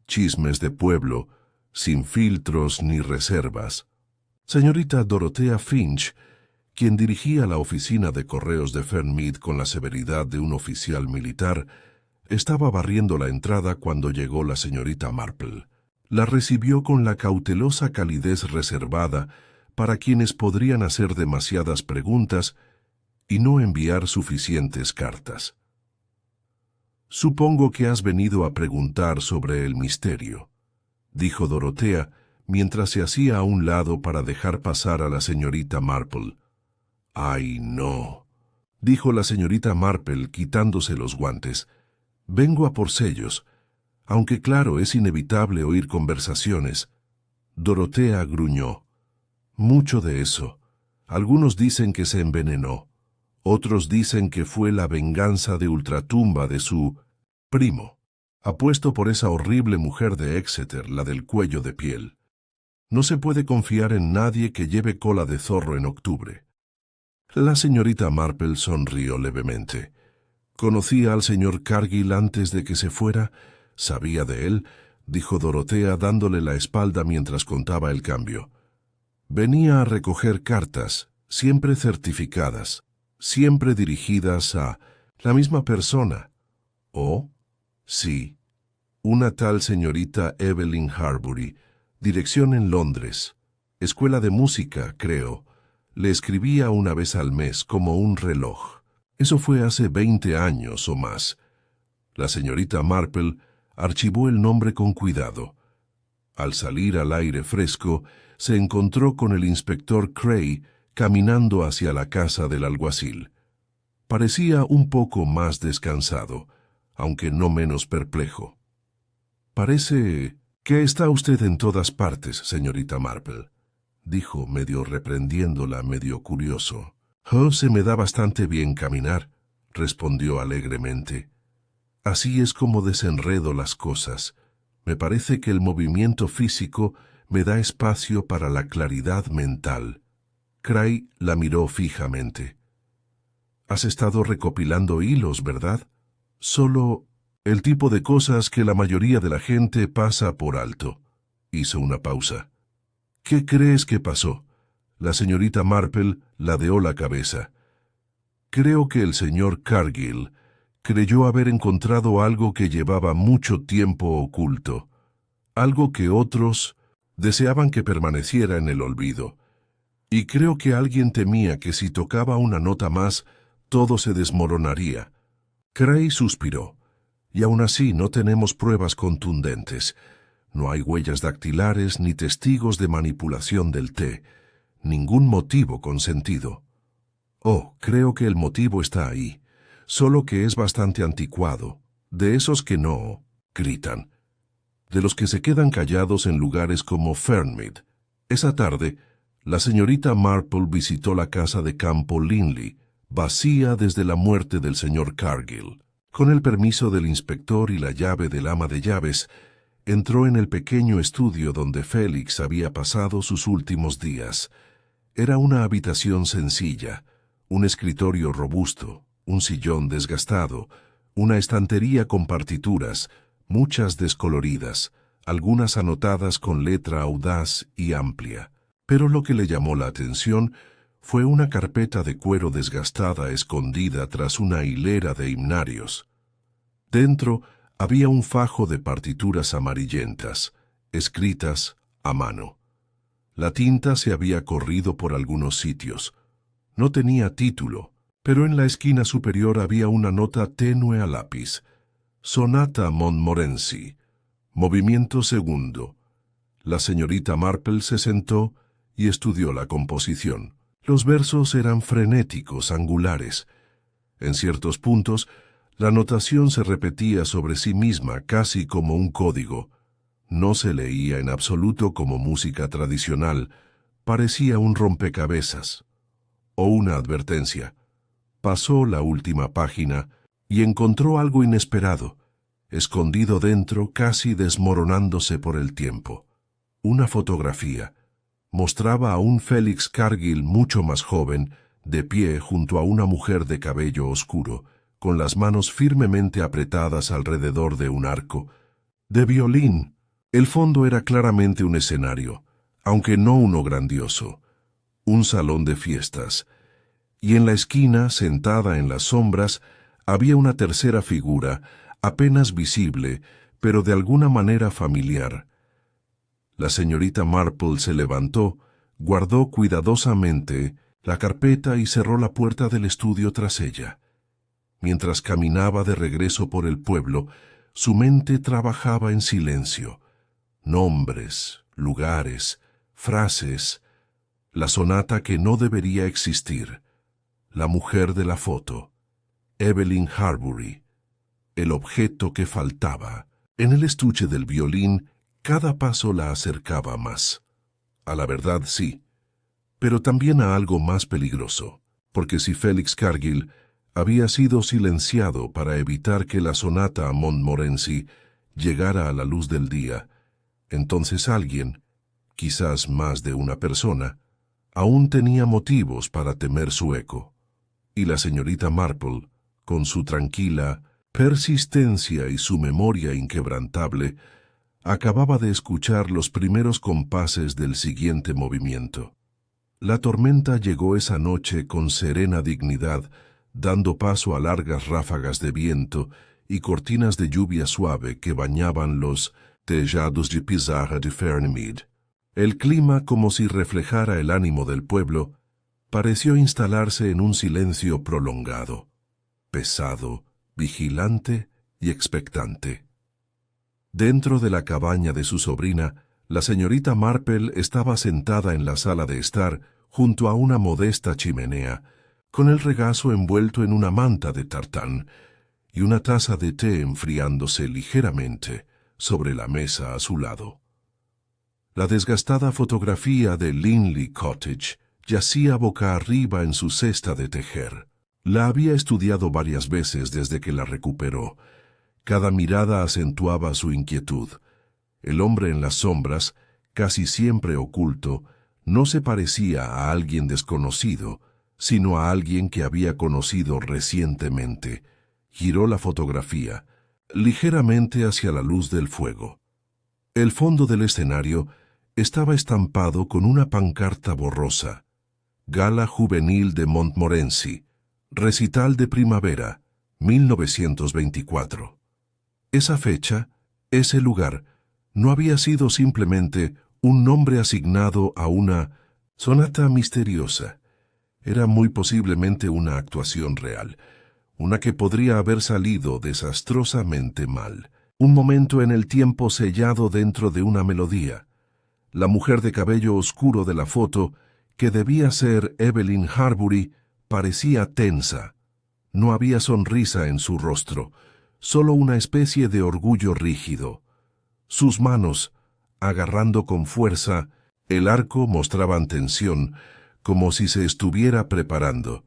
Chismes de pueblo sin filtros ni reservas. Señorita Dorothea Finch, quien dirigía la oficina de correos de Fernmead con la severidad de un oficial militar, estaba barriendo la entrada cuando llegó la señorita Marple. La recibió con la cautelosa calidez reservada para quienes podrían hacer demasiadas preguntas y no enviar suficientes cartas. «Supongo que has venido a preguntar sobre el misterio», dijo Dorothea, mientras se hacía a un lado para dejar pasar a la señorita Marple. «Ay, no», dijo la señorita Marple quitándose los guantes. «Vengo a por sellos, aunque claro, es inevitable oír conversaciones». Dorothea gruñó. «Mucho de eso. Algunos dicen que se envenenó. Otros dicen que fue la venganza de ultratumba de su primo. Apuesto por esa horrible mujer de Exeter, la del cuello de piel. No se puede confiar en nadie que lleve cola de zorro en octubre». La señorita Marple sonrió levemente. «¿Conocía al señor Cargill antes de que se fuera? ¿Sabía de él?», dijo Dorothea dándole la espalda mientras contaba el cambio. «Venía a recoger cartas, siempre certificadas, siempre dirigidas a la misma persona». «¿Oh?» «Sí, una tal señorita Evelyn Harbury, dirección en Londres, escuela de música, creo. Le escribía una vez al mes como un reloj. Eso fue hace 20 años o más». La señorita Marple archivó el nombre con cuidado. Al salir al aire fresco, se encontró con el inspector Cray caminando hacia la casa del alguacil. Parecía un poco más descansado, aunque no menos perplejo. «Parece que está usted en todas partes, señorita Marple», dijo, medio reprendiéndola, medio curioso. «Oh, se me da bastante bien caminar», respondió alegremente. «Así es como desenredo las cosas. Me parece que el movimiento físico me da espacio para la claridad mental». Cray la miró fijamente. «Has estado recopilando hilos, ¿verdad? Solo el tipo de cosas que la mayoría de la gente pasa por alto». Hizo una pausa. «¿Qué crees que pasó?» La señorita Marple ladeó la cabeza. «Creo que el señor Cargill creyó haber encontrado algo que llevaba mucho tiempo oculto, algo que otros deseaban que permaneciera en el olvido. Y creo que alguien temía que si tocaba una nota más, todo se desmoronaría». Cray suspiró. «Y aún así no tenemos pruebas contundentes. No hay huellas dactilares ni testigos de manipulación del té. Ningún motivo con sentido». «Oh, creo que el motivo está ahí, solo que es bastante anticuado, de esos que no gritan, de los que se quedan callados en lugares como Fernmead». Esa tarde, la señorita Marple visitó la casa de campo Linley, vacía desde la muerte del señor Cargill. Con el permiso del inspector y la llave del ama de llaves, entró en el pequeño estudio donde Félix había pasado sus últimos días. Era una habitación sencilla, un escritorio robusto, un sillón desgastado, una estantería con partituras, muchas descoloridas, algunas anotadas con letra audaz y amplia. Pero lo que le llamó la atención fue una carpeta de cuero desgastada escondida tras una hilera de himnarios. Dentro había un fajo de partituras amarillentas, escritas a mano. La tinta se había corrido por algunos sitios. No tenía título, pero en la esquina superior había una nota tenue a lápiz. «Sonata Montmorency, movimiento segundo». La señorita Marple se sentó y estudió la composición. Los versos eran frenéticos, angulares. En ciertos puntos, la notación se repetía sobre sí misma casi como un código. No se leía en absoluto como música tradicional, parecía un rompecabezas o una advertencia. Pasó la última página y encontró algo inesperado, escondido dentro, casi desmoronándose por el tiempo. Una fotografía. Mostraba a un Félix Cargill mucho más joven, de pie junto a una mujer de cabello oscuro, con las manos firmemente apretadas alrededor de un arco. «De violín», El fondo era claramente un escenario, aunque no uno grandioso, un salón de fiestas, y en la esquina, sentada en las sombras, había una tercera figura, apenas visible, pero de alguna manera familiar. La señorita Marple se levantó, guardó cuidadosamente la carpeta y cerró la puerta del estudio tras ella. Mientras caminaba de regreso por el pueblo, su mente trabajaba en silencio. Nombres, lugares, frases, la sonata que no debería existir, la mujer de la foto, Evelyn Harbury, el objeto que faltaba. En el estuche del violín, cada paso la acercaba más. A la verdad, sí, pero también a algo más peligroso, porque si Félix Cargill había sido silenciado para evitar que la sonata a Montmorency llegara a la luz del día, entonces alguien, quizás más de una persona, aún tenía motivos para temer su eco. Y la señorita Marple, con su tranquila persistencia y su memoria inquebrantable, acababa de escuchar los primeros compases del siguiente movimiento. La tormenta llegó esa noche con serena dignidad, dando paso a largas ráfagas de viento y cortinas de lluvia suave que bañaban los tejados de pizarra de Fernemid. El clima, como si reflejara el ánimo del pueblo, pareció instalarse en un silencio prolongado, pesado, vigilante y expectante. Dentro de la cabaña de su sobrina, la señorita Marple estaba sentada en la sala de estar, junto a una modesta chimenea, con el regazo envuelto en una manta de tartán y una taza de té enfriándose ligeramente sobre la mesa a su lado. La desgastada fotografía de Linley Cottage yacía boca arriba en su cesta de tejer. La había estudiado varias veces desde que la recuperó. Cada mirada acentuaba su inquietud. El hombre en las sombras, casi siempre oculto, no se parecía a alguien desconocido, sino a alguien que había conocido recientemente. Giró la fotografía, ligeramente hacia la luz del fuego. El fondo del escenario estaba estampado con una pancarta borrosa. Gala Juvenil de Montmorency, Recital de Primavera, 1924. Esa fecha, ese lugar, no había sido simplemente un nombre asignado a una sonata misteriosa. Era muy posiblemente una actuación real, una que podría haber salido desastrosamente mal. Un momento en el tiempo sellado dentro de una melodía. La mujer de cabello oscuro de la foto, que debía ser Evelyn Harbury, parecía tensa. No había sonrisa en su rostro, solo una especie de orgullo rígido. Sus manos, agarrando con fuerza, el arco mostraban tensión, como si se estuviera preparando.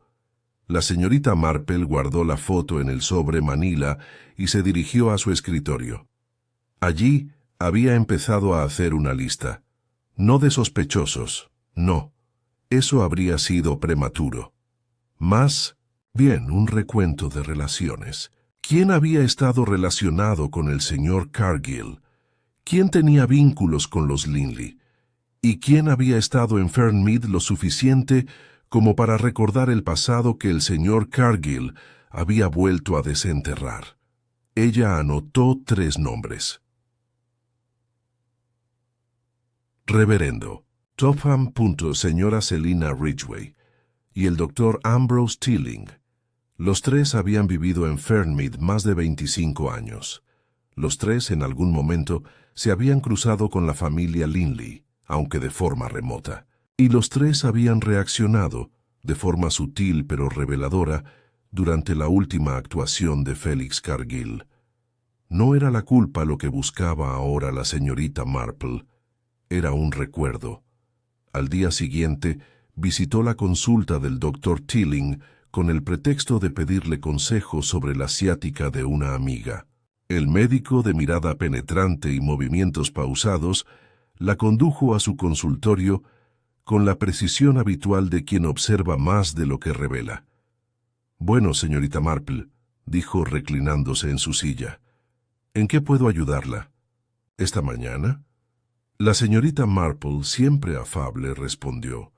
La señorita Marple guardó la foto en el sobre manila y se dirigió a su escritorio. Allí había empezado a hacer una lista. No de sospechosos, no. Eso habría sido prematuro. Más bien un recuento de relaciones. ¿Quién había estado relacionado con el señor Cargill? ¿Quién tenía vínculos con los Linley? ¿Y quién había estado en Fernmead lo suficiente como para recordar el pasado que el señor Cargill había vuelto a desenterrar? Ella anotó 3 nombres. Reverendo Topham. Señora Selina Ridgway y el doctor Ambrose Tilling. Los 3 habían vivido en Fernmead más de 25 años. Los 3 en algún momento se habían cruzado con la familia Linley, aunque de forma remota, y los 3 habían reaccionado, de forma sutil pero reveladora, durante la última actuación de Félix Cargill. No era la culpa lo que buscaba ahora la señorita Marple, era un recuerdo. Al día siguiente, visitó la consulta del doctor Tilling con el pretexto de pedirle consejo sobre la ciática de una amiga. El médico, de mirada penetrante y movimientos pausados, la condujo a su consultorio con la precisión habitual de quien observa más de lo que revela. «Bueno, señorita Marple», dijo reclinándose en su silla, «¿en qué puedo ayudarla?» ¿Esta mañana? La señorita Marple, siempre afable, respondió.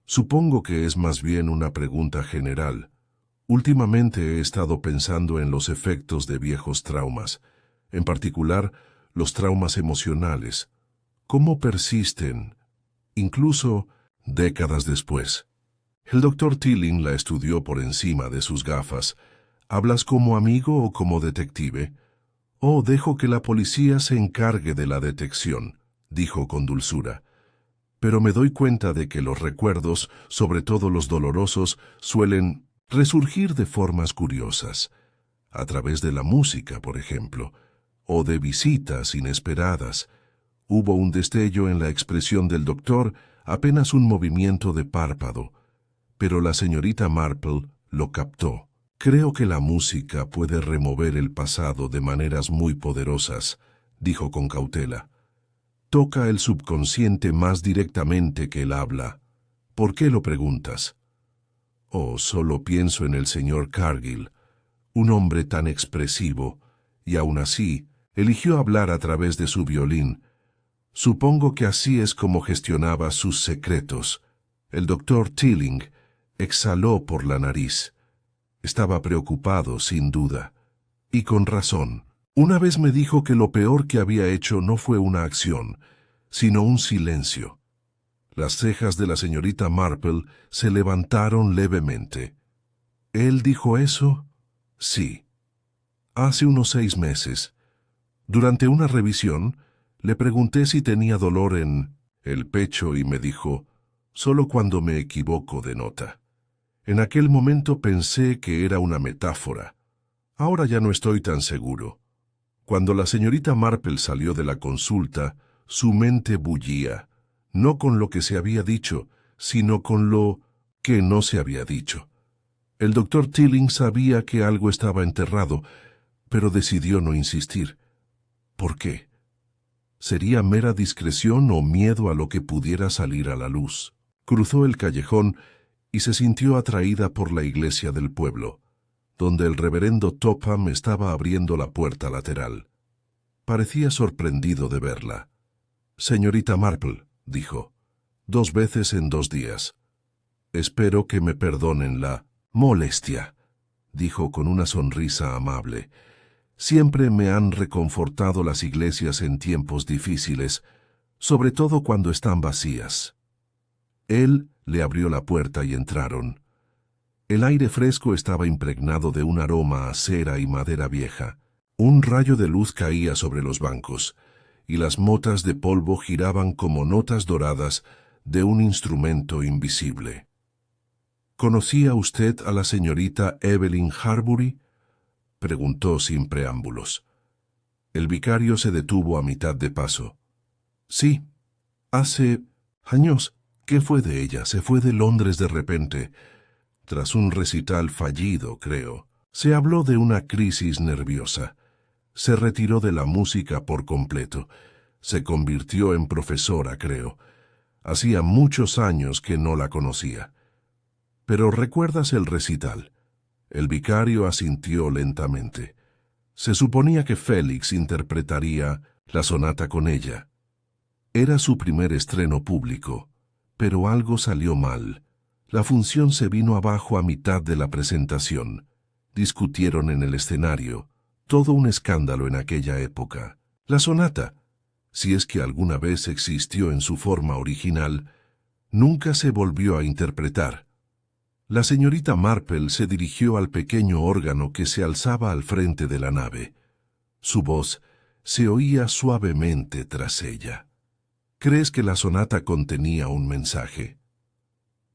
Supongo que es más bien una pregunta general. Últimamente he estado pensando en los efectos de viejos traumas, en particular los traumas emocionales. ¿Cómo persisten, incluso décadas después? El doctor Tilling la estudió por encima de sus gafas. ¿Hablas como amigo o como detective? Oh, dejo que la policía se encargue de la detección, dijo con dulzura. Pero me doy cuenta de que los recuerdos, sobre todo los dolorosos, suelen resurgir de formas curiosas, a través de la música, por ejemplo, o de visitas inesperadas. Hubo un destello en la expresión del doctor, apenas un movimiento de párpado, pero la señorita Marple lo captó. Creo que la música puede remover el pasado de maneras muy poderosas, dijo con cautela. Toca el subconsciente más directamente que el habla. ¿Por qué lo preguntas? Oh, solo pienso en el señor Cargill, un hombre tan expresivo, y aún así eligió hablar a través de su violín. Supongo que así es como gestionaba sus secretos. El doctor Tilling exhaló por la nariz. Estaba preocupado, sin duda, y con razón. Una vez me dijo que lo peor que había hecho no fue una acción, sino un silencio. Las cejas de la señorita Marple se levantaron levemente. ¿Él dijo eso? Sí. Hace unos 6 meses. Durante una revisión, le pregunté si tenía dolor en el pecho y me dijo, solo cuando me equivoco de nota. En aquel momento pensé que era una metáfora. Ahora ya no estoy tan seguro. Cuando la señorita Marple salió de la consulta, su mente bullía, no con lo que se había dicho, sino con lo que no se había dicho. El doctor Tilling sabía que algo estaba enterrado, pero decidió no insistir. ¿Por qué? ¿Sería mera discreción o miedo a lo que pudiera salir a la luz? Cruzó el callejón y se sintió atraída por la iglesia del pueblo, donde el reverendo Topham estaba abriendo la puerta lateral. Parecía sorprendido de verla. «Señorita Marple», dijo, «2 veces en 2 días. Espero que me perdonen la molestia», dijo con una sonrisa amable. «Siempre me han reconfortado las iglesias en tiempos difíciles, sobre todo cuando están vacías». Él le abrió la puerta y entraron. El aire fresco estaba impregnado de un aroma a cera y madera vieja. Un rayo de luz caía sobre los bancos, y las motas de polvo giraban como notas doradas de un instrumento invisible. ¿Conocía usted a la señorita Evelyn Harbury?, preguntó sin preámbulos. El vicario se detuvo a mitad de paso. Sí, hace años. ¿Qué fue de ella? Se fue de Londres de repente, tras un recital fallido, creo. Se habló de una crisis nerviosa. Se retiró de la música por completo. Se convirtió en profesora, creo. Hacía muchos años que no la conocía. Pero ¿recuerdas el recital? El vicario asintió lentamente. Se suponía que Félix interpretaría la sonata con ella. Era su primer estreno público, pero algo salió mal. La función se vino abajo a mitad de la presentación. Discutieron en el escenario. Todo un escándalo en aquella época. La sonata, si es que alguna vez existió en su forma original, nunca se volvió a interpretar. La señorita Marple se dirigió al pequeño órgano que se alzaba al frente de la nave. Su voz se oía suavemente tras ella. ¿Crees que la sonata contenía un mensaje?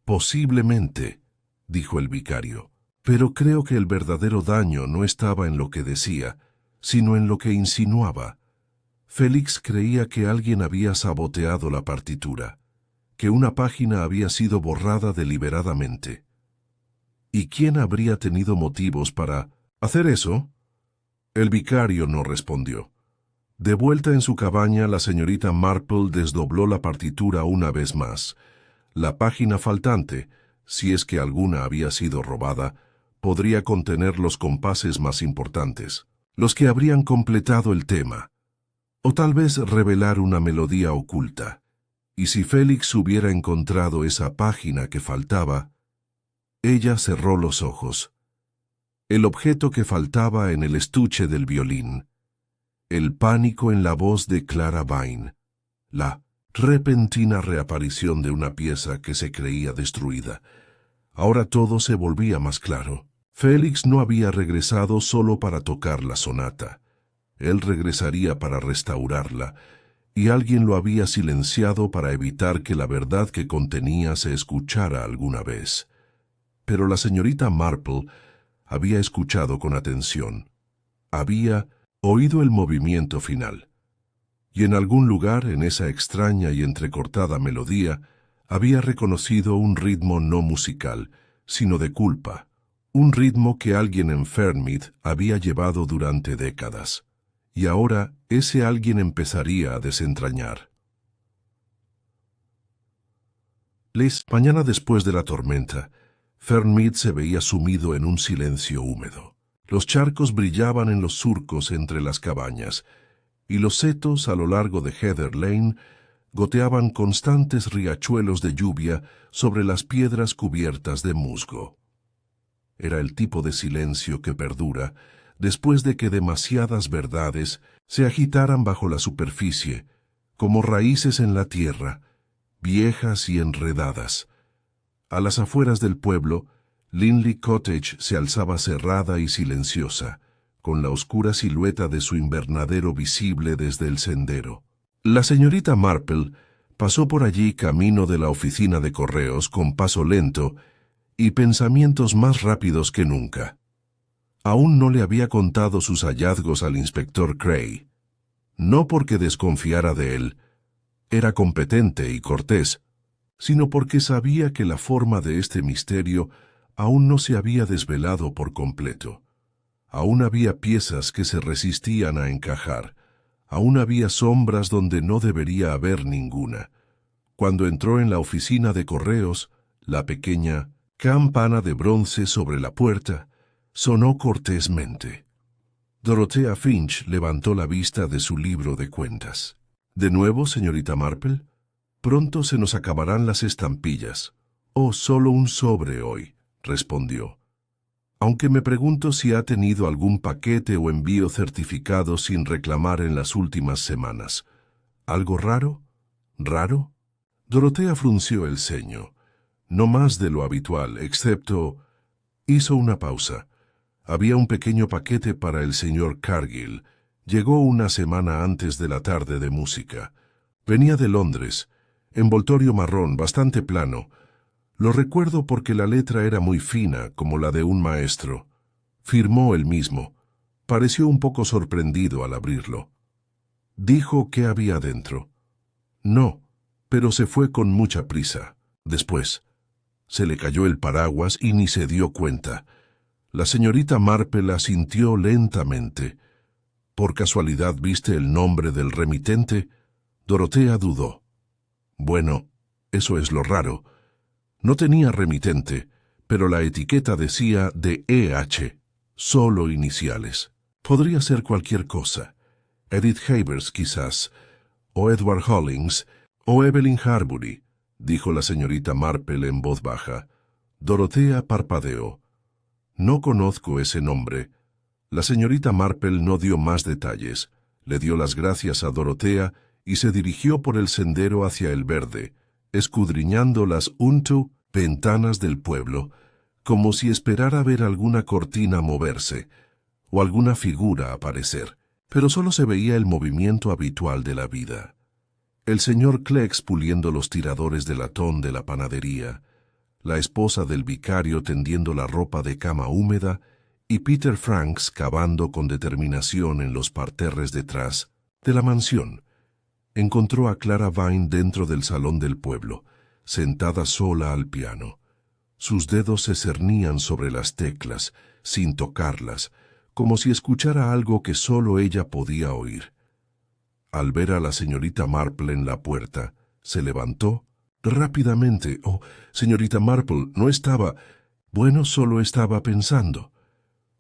Posiblemente, dijo el vicario, pero creo que el verdadero daño no estaba en lo que decía, sino en lo que insinuaba. Félix creía que alguien había saboteado la partitura, que una página había sido borrada deliberadamente. ¿Y quién habría tenido motivos para hacer eso? El vicario no respondió. De vuelta en su cabaña, la señorita Marple desdobló la partitura una vez más. La página faltante, si es que alguna había sido robada, podría contener los compases más importantes, los que habrían completado el tema. O tal vez revelar una melodía oculta. Y si Félix hubiera encontrado esa página que faltaba, ella cerró los ojos. El objeto que faltaba en el estuche del violín. El pánico en la voz de Clara Vine. La repentina reaparición de una pieza que se creía destruida. Ahora todo se volvía más claro. Félix no había regresado solo para tocar la sonata. Él regresaría para restaurarla, y alguien lo había silenciado para evitar que la verdad que contenía se escuchara alguna vez. Pero la señorita Marple había escuchado con atención. Había oído el movimiento final. Y en algún lugar, en esa extraña y entrecortada melodía, había reconocido un ritmo no musical, sino de culpa, un ritmo que alguien en Fernmead había llevado durante décadas. Y ahora ese alguien empezaría a desentrañar. Mañana después de la tormenta, Fernmead se veía sumido en un silencio húmedo. Los charcos brillaban en los surcos entre las cabañas, y los setos a lo largo de Heather Lane goteaban constantes riachuelos de lluvia sobre las piedras cubiertas de musgo. Era el tipo de silencio que perdura después de que demasiadas verdades se agitaran bajo la superficie, como raíces en la tierra, viejas y enredadas. A las afueras del pueblo, Linley Cottage se alzaba cerrada y silenciosa, con la oscura silueta de su invernadero visible desde el sendero. La señorita Marple pasó por allí camino de la oficina de correos con paso lento y pensamientos más rápidos que nunca. Aún no le había contado sus hallazgos al inspector Cray. No porque desconfiara de él, era competente y cortés, sino porque sabía que la forma de este misterio aún no se había desvelado por completo. Aún había piezas que se resistían a encajar. Aún había sombras donde no debería haber ninguna. Cuando entró en la oficina de correos, la pequeña campana de bronce sobre la puerta sonó cortésmente. Dorothea Finch levantó la vista de su libro de cuentas. «¿De nuevo, señorita Marple? Pronto se nos acabarán las estampillas». «Oh, solo un sobre hoy», respondió. «Aunque me pregunto si ha tenido algún paquete o envío certificado sin reclamar en las últimas semanas. ¿Algo raro? ¿Raro?» Dorothea frunció el ceño. No más de lo habitual, excepto... Hizo una pausa. Había un pequeño paquete para el señor Cargill. Llegó una semana antes de la tarde de música. Venía de Londres, envoltorio marrón, bastante plano. Lo recuerdo porque la letra era muy fina, como la de un maestro. Firmó él mismo. Pareció un poco sorprendido al abrirlo. Dijo qué había dentro. No, pero se fue con mucha prisa. Después, se le cayó el paraguas y ni se dio cuenta. La señorita Marple asintió lentamente. ¿Por casualidad viste el nombre del remitente? Dorothea dudó. Bueno, eso es lo raro. No tenía remitente, pero la etiqueta decía de E.H., solo iniciales. Podría ser cualquier cosa. Edith Havers, quizás, o Edward Hollings, o Evelyn Harbury, dijo la señorita Marple en voz baja. Dorothea parpadeó. No conozco ese nombre. La señorita Marple no dio más detalles. Le dio las gracias a Dorothea y se dirigió por el sendero hacia el verde, escudriñando las ventanas del pueblo, como si esperara ver alguna cortina moverse o alguna figura aparecer, pero solo se veía el movimiento habitual de la vida. El señor Clegg puliendo los tiradores de latón de la panadería, la esposa del vicario tendiendo la ropa de cama húmeda y Peter Franks cavando con determinación en los parterres detrás de la mansión. Encontró a Clara Vine dentro del salón del pueblo, sentada sola al piano. Sus dedos se cernían sobre las teclas, sin tocarlas, como si escuchara algo que solo ella podía oír. Al ver a la señorita Marple en la puerta, se levantó rápidamente. «Oh, señorita Marple, no estaba... Bueno, solo estaba pensando».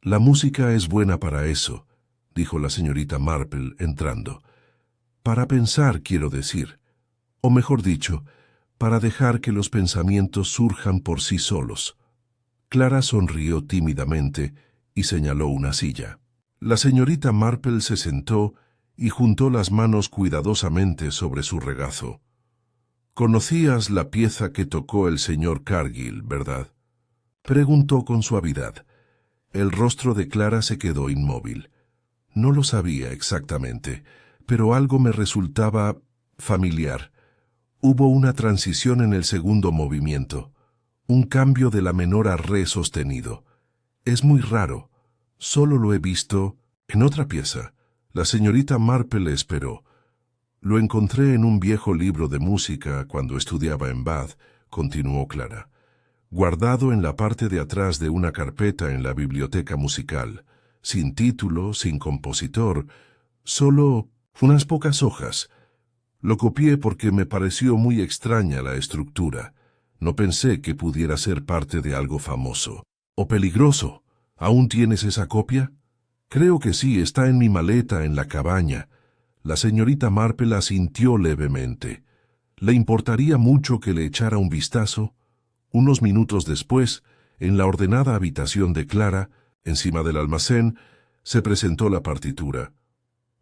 «La música es buena para eso», dijo la señorita Marple entrando. Para pensar, quiero decir. O mejor dicho, para dejar que los pensamientos surjan por sí solos. Clara sonrió tímidamente y señaló una silla. La señorita Marple se sentó y juntó las manos cuidadosamente sobre su regazo. «Conocías la pieza que tocó el señor Cargill, ¿verdad?», preguntó con suavidad. El rostro de Clara se quedó inmóvil. No lo sabía exactamente, pero algo me resultaba familiar. Hubo una transición en el segundo movimiento, un cambio de la menor a re sostenido. Es muy raro. Solo lo he visto en otra pieza. La señorita Marple esperó. Lo encontré en un viejo libro de música cuando estudiaba en Bath, continuó Clara, guardado en la parte de atrás de una carpeta en la biblioteca musical, sin título, sin compositor, solo unas pocas hojas. Lo copié porque me pareció muy extraña la estructura. No pensé que pudiera ser parte de algo famoso. O peligroso. ¿Aún tienes esa copia? Creo que sí, está en mi maleta en la cabaña. La señorita Marple asintió levemente. ¿Le importaría mucho que le echara un vistazo? Unos minutos después, en la ordenada habitación de Clara, encima del almacén, se presentó la partitura.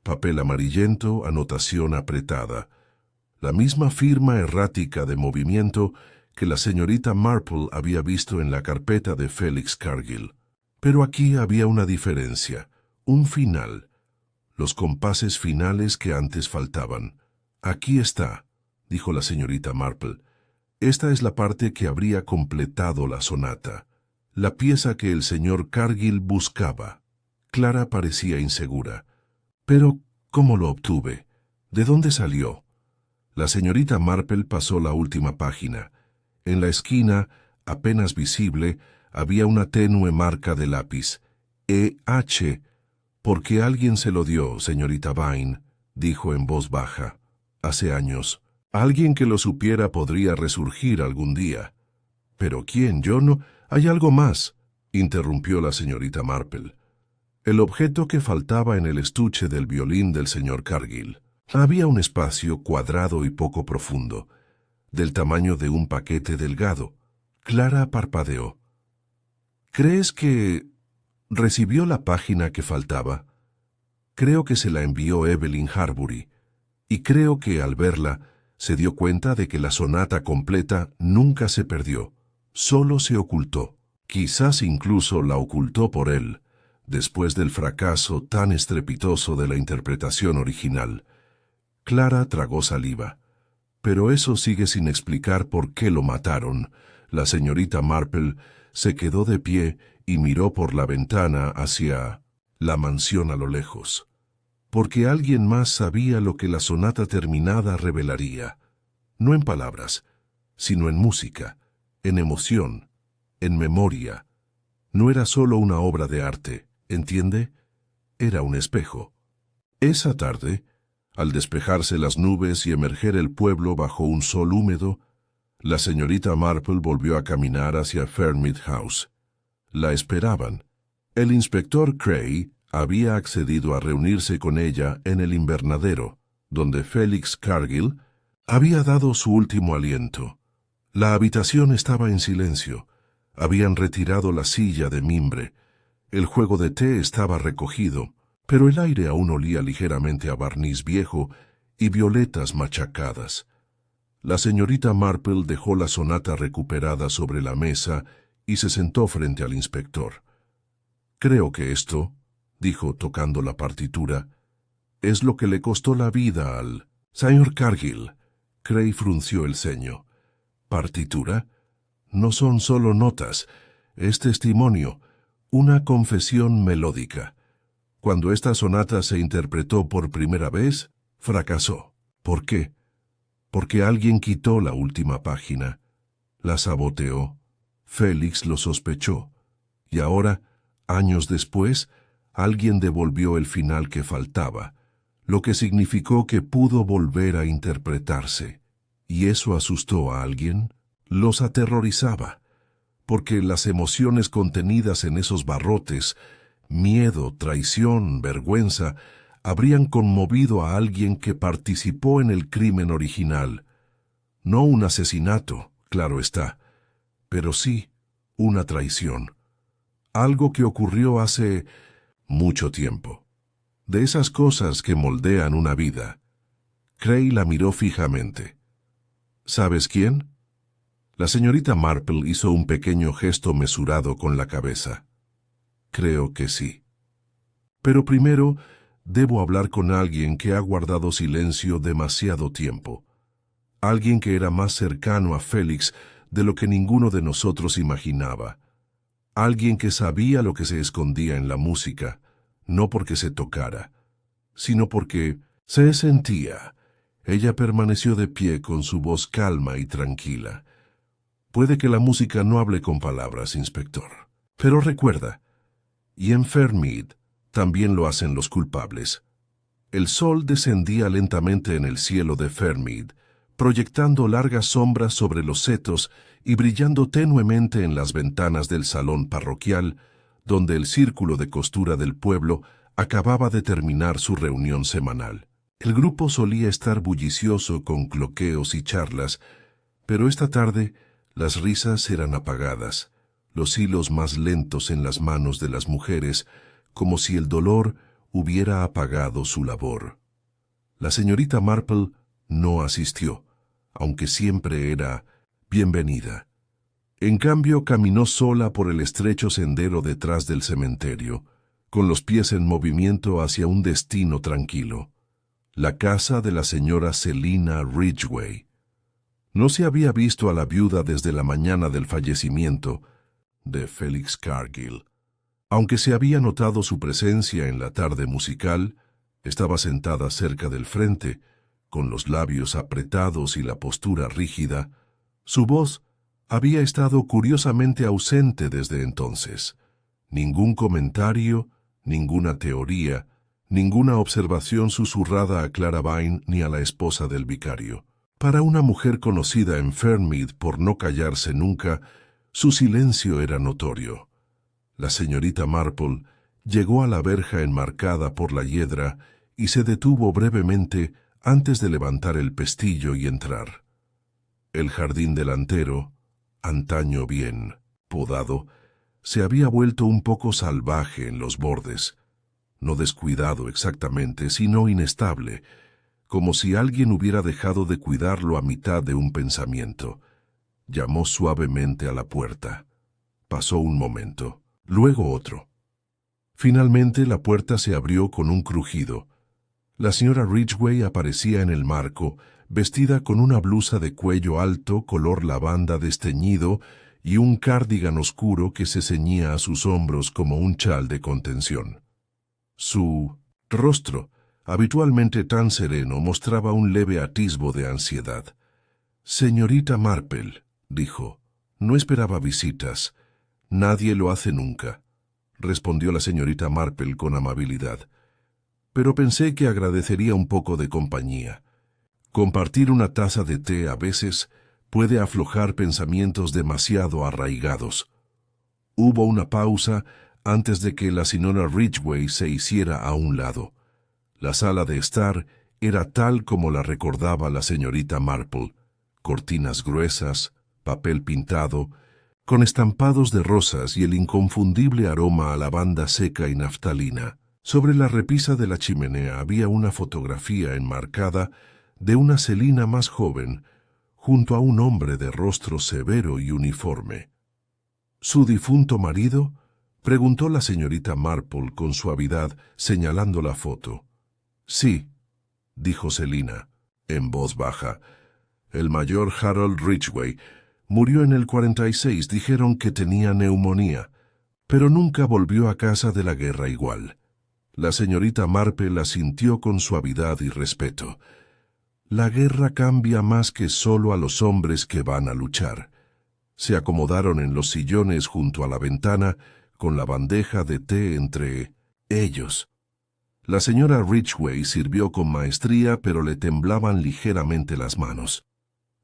Papel amarillento, anotación apretada. La misma firma errática de movimiento que la señorita Marple había visto en la carpeta de Félix Cargill. Pero aquí había una diferencia, un final. Los compases finales que antes faltaban. «Aquí está», dijo la señorita Marple. «Esta es la parte que habría completado la sonata, la pieza que el señor Cargill buscaba». Clara parecía insegura. «Pero, ¿cómo lo obtuve? ¿De dónde salió?» La señorita Marple pasó la última página. En la esquina, apenas visible, había una tenue marca de lápiz. «E.H.» «Porque alguien se lo dio, señorita Vine», dijo en voz baja. «Hace años. Alguien que lo supiera podría resurgir algún día». «¿Pero quién? Yo no...» «Hay algo más», interrumpió la señorita Marple. «El objeto que faltaba en el estuche del violín del señor Cargill». Había un espacio cuadrado y poco profundo, del tamaño de un paquete delgado. Clara parpadeó. «¿Crees que recibió la página que faltaba?» «Creo que se la envió Evelyn Harbury, y creo que al verla se dio cuenta de que la sonata completa nunca se perdió, solo se ocultó. Quizás incluso la ocultó por él, después del fracaso tan estrepitoso de la interpretación original». Clara tragó saliva. «Pero eso sigue sin explicar por qué lo mataron». La señorita Marple se quedó de pie y miró por la ventana hacia la mansión a lo lejos. Porque alguien más sabía lo que la sonata terminada revelaría. No en palabras, sino en música, en emoción, en memoria. No era solo una obra de arte, ¿entiende? Era un espejo. Esa tarde, al despejarse las nubes y emerger el pueblo bajo un sol húmedo, la señorita Marple volvió a caminar hacia Fairmead House. La esperaban. El inspector Cray había accedido a reunirse con ella en el invernadero, donde Félix Cargill había dado su último aliento. La habitación estaba en silencio. Habían retirado la silla de mimbre. El juego de té estaba recogido, pero el aire aún olía ligeramente a barniz viejo y violetas machacadas. La señorita Marple dejó la sonata recuperada sobre la mesa y se sentó frente al inspector. «Creo que esto», dijo tocando la partitura, «es lo que le costó la vida al señor Cargill». Cray frunció el ceño. «¿Partitura? No son solo notas, es testimonio, una confesión melódica. Cuando esta sonata se interpretó por primera vez, fracasó. ¿Por qué? Porque alguien quitó la última página. La saboteó. Félix lo sospechó. Y ahora, años después, alguien devolvió el final que faltaba, lo que significó que pudo volver a interpretarse. ¿Y eso asustó a alguien? Los aterrorizaba, porque las emociones contenidas en esos barrotes, miedo, traición, vergüenza, habrían conmovido a alguien que participó en el crimen original. No un asesinato, claro está, pero sí una traición. Algo que ocurrió hace mucho tiempo. De esas cosas que moldean una vida. Cray la miró fijamente. ¿Sabes quién? La señorita Marple hizo un pequeño gesto mesurado con la cabeza. Creo que sí. Pero primero, debo hablar con alguien que ha guardado silencio demasiado tiempo. Alguien que era más cercano a Félix de lo que ninguno de nosotros imaginaba. Alguien que sabía lo que se escondía en la música, no porque se tocara, sino porque se sentía. Ella permaneció de pie con su voz calma y tranquila. Puede que la música no hable con palabras, inspector. Pero recuerda, y en Fairmead también lo hacen los culpables. El sol descendía lentamente en el cielo de Fairmead, proyectando largas sombras sobre los setos y brillando tenuemente en las ventanas del salón parroquial, donde el círculo de costura del pueblo acababa de terminar su reunión semanal. El grupo solía estar bullicioso con cloqueos y charlas, pero esta tarde las risas eran apagadas, los hilos más lentos en las manos de las mujeres, como si el dolor hubiera apagado su labor. La señorita Marple no asistió, aunque siempre era bienvenida. En cambio, caminó sola por el estrecho sendero detrás del cementerio, con los pies en movimiento hacia un destino tranquilo, la casa de la señora Selina Ridgway. No se había visto a la viuda desde la mañana del fallecimiento de Félix Cargill. Aunque se había notado su presencia en la tarde musical, estaba sentada cerca del frente, con los labios apretados y la postura rígida. Su voz había estado curiosamente ausente desde entonces. Ningún comentario, ninguna teoría, ninguna observación susurrada a Clara Vine ni a la esposa del vicario. Para una mujer conocida en Fairmead por no callarse nunca, su silencio era notorio. La señorita Marple llegó a la verja enmarcada por la hiedra y se detuvo brevemente antes de levantar el pestillo y entrar. El jardín delantero, antaño bien podado, se había vuelto un poco salvaje en los bordes, no descuidado exactamente, sino inestable, como si alguien hubiera dejado de cuidarlo a mitad de un pensamiento. Llamó suavemente a la puerta. Pasó un momento, luego otro. Finalmente la puerta se abrió con un crujido. La señora Ridgway aparecía en el marco, vestida con una blusa de cuello alto color lavanda desteñido y un cardigan oscuro que se ceñía a sus hombros como un chal de contención. Su rostro, habitualmente tan sereno, mostraba un leve atisbo de ansiedad. «Señorita Marple», dijo, «no esperaba visitas. Nadie lo hace nunca», respondió la señorita Marple con amabilidad. «Pero pensé que agradecería un poco de compañía. Compartir una taza de té a veces puede aflojar pensamientos demasiado arraigados». Hubo una pausa antes de que la señora Ridgway se hiciera a un lado. La sala de estar era tal como la recordaba la señorita Marple: cortinas gruesas, papel pintado, con estampados de rosas y el inconfundible aroma a lavanda seca y naftalina. Sobre la repisa de la chimenea había una fotografía enmarcada de una Selina más joven, junto a un hombre de rostro severo y uniforme. «¿Su difunto marido?», preguntó la señorita Marple con suavidad, señalando la foto. «Sí», dijo Selina, en voz baja. «El mayor Harold Ridgway murió en el 46, dijeron que tenía neumonía, pero nunca volvió a casa de la guerra igual». La señorita Marple asintió con suavidad y respeto. «La guerra cambia más que solo a los hombres que van a luchar». Se acomodaron en los sillones junto a la ventana, con la bandeja de té entre ellos. La señora Ridgway sirvió con maestría, pero le temblaban ligeramente las manos.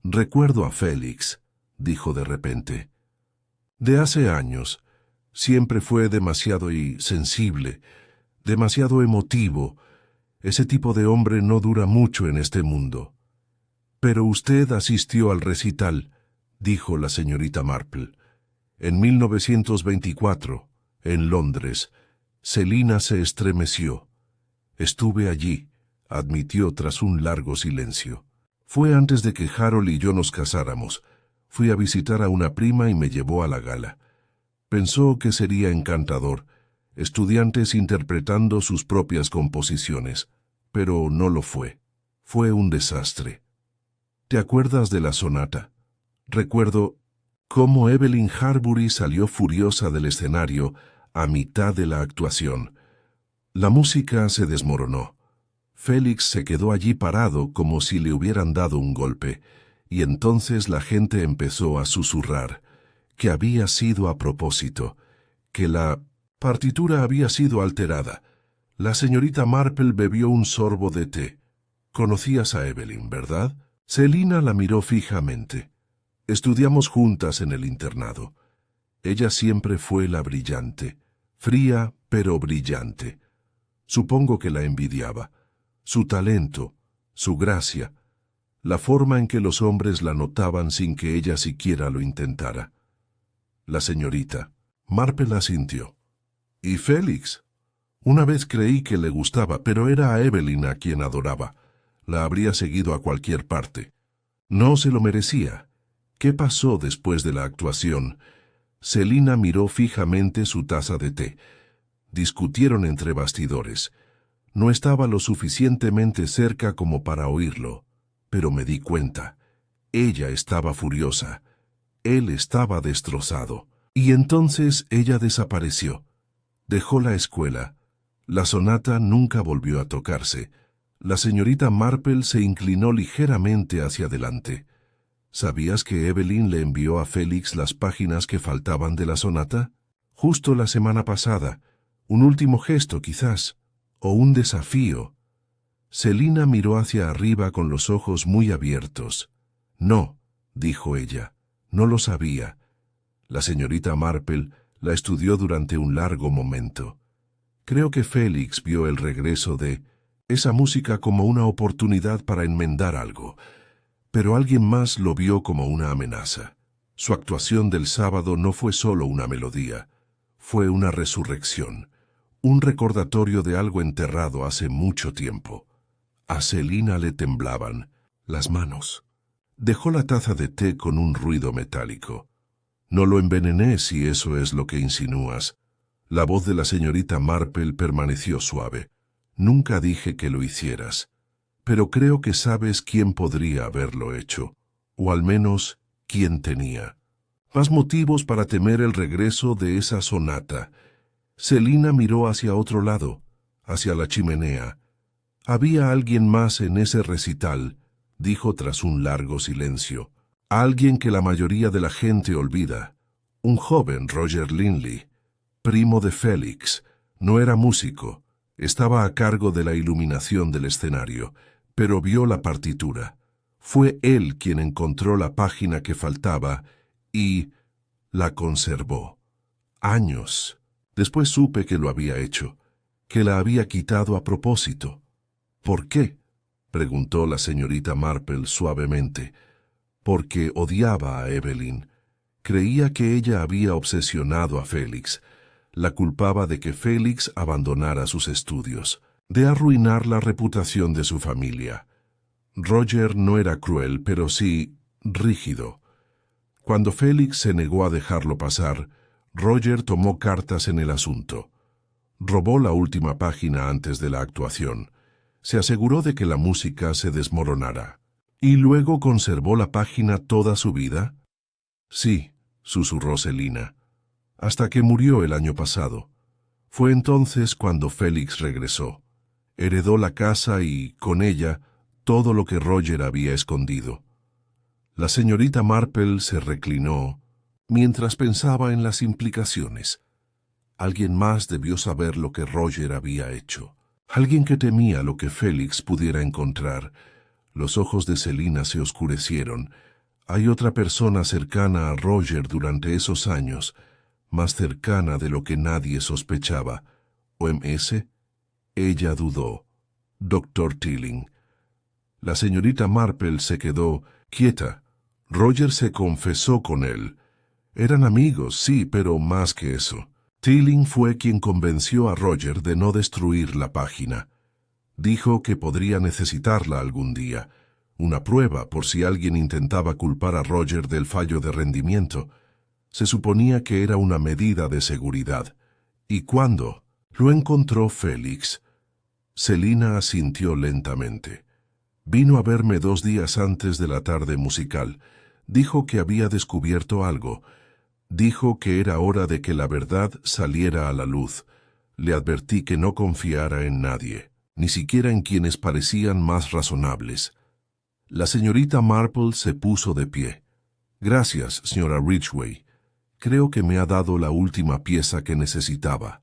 «Recuerdo a Félix», dijo de repente. «De hace años. Siempre fue demasiado sensible, demasiado emotivo. Ese tipo de hombre no dura mucho en este mundo. Pero usted asistió al recital, dijo la señorita Marple. En 1924, en Londres, Selina se estremeció. Estuve allí, admitió tras un largo silencio. Fue antes de que Harold y yo nos casáramos. Fui a visitar a una prima y me llevó a la gala. Pensó que sería encantador, estudiantes interpretando sus propias composiciones, pero no lo fue. Fue un desastre. ¿Te acuerdas de la sonata? Recuerdo cómo Evelyn Harbury salió furiosa del escenario a mitad de la actuación. La música se desmoronó. Félix se quedó allí parado como si le hubieran dado un golpe, y entonces la gente empezó a susurrar que había sido a propósito, que la partitura había sido alterada. La señorita Marple bebió un sorbo de té. Conocías a Evelyn, ¿verdad? Selina la miró fijamente. Estudiamos juntas en el internado. Ella siempre fue la brillante, fría pero brillante. Supongo que la envidiaba. Su talento, su gracia, la forma en que los hombres la notaban sin que ella siquiera lo intentara. La señorita Marple asintió. ¿Y Félix? Una vez creí que le gustaba, pero era a Evelyn a quien adoraba. La habría seguido a cualquier parte. No se lo merecía. ¿Qué pasó después de la actuación? Selina miró fijamente su taza de té. Discutieron entre bastidores. No estaba lo suficientemente cerca como para oírlo, pero me di cuenta. Ella estaba furiosa. Él estaba destrozado. Y entonces ella desapareció. Dejó la escuela. La sonata nunca volvió a tocarse. La señorita Marple se inclinó ligeramente hacia adelante. ¿Sabías que Evelyn le envió a Félix las páginas que faltaban de la sonata? Justo la semana pasada. Un último gesto, quizás. O un desafío. Selina miró hacia arriba con los ojos muy abiertos. No, dijo ella, no lo sabía. La señorita Marple la estudió durante un largo momento. Creo que Félix vio el regreso de esa música como una oportunidad para enmendar algo, pero alguien más lo vio como una amenaza. Su actuación del sábado no fue solo una melodía, fue una resurrección. Un recordatorio de algo enterrado hace mucho tiempo. A Selina le temblaban las manos. Dejó la taza de té con un ruido metálico. No lo envenené, si eso es lo que insinúas. La voz de la señorita Marple permaneció suave. Nunca dije que lo hicieras, pero creo que sabes quién podría haberlo hecho, o al menos quién tenía. Más motivos para temer el regreso de esa sonata. Selina miró hacia otro lado, hacia la chimenea. Había alguien más en ese recital, dijo tras un largo silencio. Alguien que la mayoría de la gente olvida. Un joven, Roger Linley, primo de Félix. No era músico, estaba a cargo de la iluminación del escenario, pero vio la partitura. Fue él quien encontró la página que faltaba y la conservó. Años. Después supe que lo había hecho, que la había quitado a propósito. ¿Por qué?, preguntó la señorita Marple suavemente. Porque odiaba a Evelyn. Creía que ella había obsesionado a Félix. La culpaba de que Félix abandonara sus estudios, de arruinar la reputación de su familia. Roger no era cruel, pero sí rígido. Cuando Félix se negó a dejarlo pasar, Roger tomó cartas en el asunto. Robó la última página antes de la actuación. Se aseguró de que la música se desmoronara. ¿Y luego conservó la página toda su vida? Sí, susurró Selina, hasta que murió el año pasado. Fue entonces cuando Félix regresó. Heredó la casa y, con ella, todo lo que Roger había escondido. La señorita Marple se reclinó mientras pensaba en las implicaciones. Alguien más debió saber lo que Roger había hecho. Alguien que temía lo que Félix pudiera encontrar. Los ojos de Selina se oscurecieron. Hay otra persona cercana a Roger durante esos años, más cercana de lo que nadie sospechaba. ¿OMS? Ella dudó. Doctor Tilling. La señorita Marple se quedó quieta. Roger se confesó con él. Eran amigos, sí, pero más que eso. Tilling fue quien convenció a Roger de no destruir la página. Dijo que podría necesitarla algún día. Una prueba por si alguien intentaba culpar a Roger del fallo de rendimiento. Se suponía que era una medida de seguridad. ¿Y cuándo? Lo encontró Félix. Celina asintió lentamente. Vino a verme 2 días antes de la tarde musical. Dijo que había descubierto algo. Dijo que era hora de que la verdad saliera a la luz. Le advertí que no confiara en nadie, ni siquiera en quienes parecían más razonables. La señorita Marple se puso de pie. Gracias, señora Ridgway. Creo que me ha dado la última pieza que necesitaba.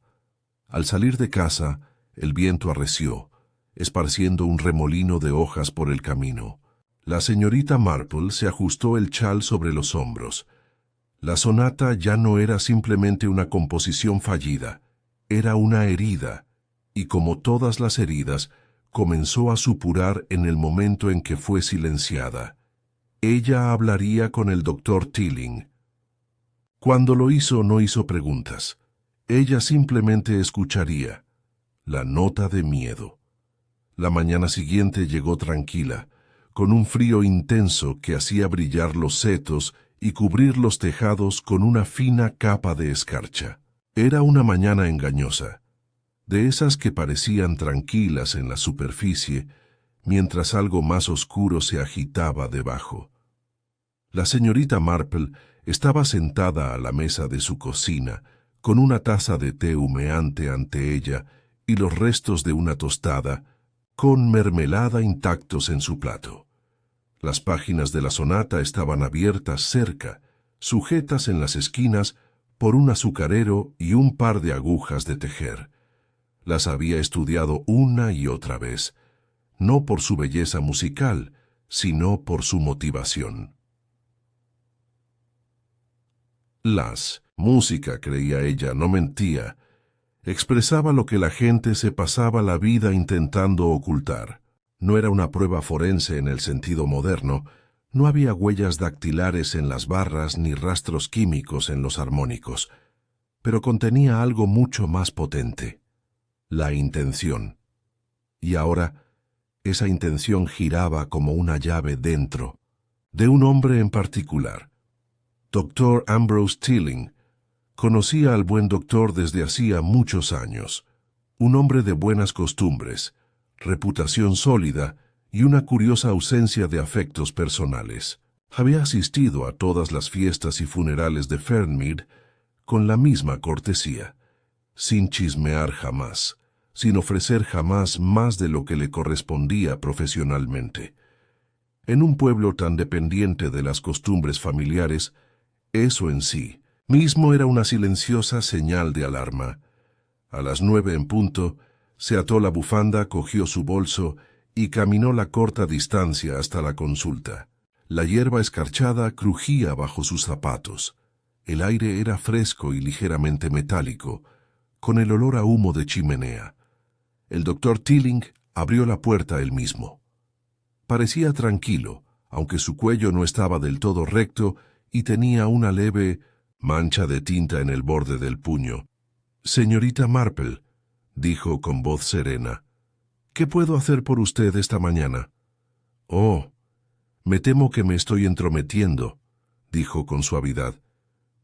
Al salir de casa, el viento arreció, esparciendo un remolino de hojas por el camino. La señorita Marple se ajustó el chal sobre los hombros. La sonata ya no era simplemente una composición fallida, era una herida, y como todas las heridas, comenzó a supurar en el momento en que fue silenciada. Ella hablaría con el doctor Tilling. Cuando lo hizo, no hizo preguntas. Ella simplemente escucharía. La nota de miedo. La mañana siguiente llegó tranquila, con un frío intenso que hacía brillar los setos y cubrir los tejados con una fina capa de escarcha. Era una mañana engañosa, de esas que parecían tranquilas en la superficie, mientras algo más oscuro se agitaba debajo. La señorita Marple estaba sentada a la mesa de su cocina, con una taza de té humeante ante ella y los restos de una tostada, con mermelada intactos en su plato. Las páginas de la sonata estaban abiertas cerca, sujetas en las esquinas por un azucarero y un par de agujas de tejer. Las había estudiado una y otra vez, no por su belleza musical, sino por su motivación. Música, creía ella, no mentía. Expresaba lo que la gente se pasaba la vida intentando ocultar. No era una prueba forense en el sentido moderno, no había huellas dactilares en las barras ni rastros químicos en los armónicos, pero contenía algo mucho más potente: la intención. Y ahora, esa intención giraba como una llave dentro, de un hombre en particular. Dr. Ambrose Tilling. Conocía al buen doctor desde hacía muchos años. Un hombre de buenas costumbres, reputación sólida y una curiosa ausencia de afectos personales. Había asistido a todas las fiestas y funerales de Fernmead con la misma cortesía, sin chismear jamás, sin ofrecer jamás más de lo que le correspondía profesionalmente. En un pueblo tan dependiente de las costumbres familiares, eso en sí mismo era una silenciosa señal de alarma. A las 9 en punto, se ató la bufanda, cogió su bolso y caminó la corta distancia hasta la consulta. La hierba escarchada crujía bajo sus zapatos. El aire era fresco y ligeramente metálico, con el olor a humo de chimenea. El doctor Tilling abrió la puerta él mismo. Parecía tranquilo, aunque su cuello no estaba del todo recto y tenía una leve mancha de tinta en el borde del puño. «Señorita Marple», dijo con voz serena, «¿qué puedo hacer por usted esta mañana?» «Oh, me temo que me estoy entrometiendo», dijo con suavidad,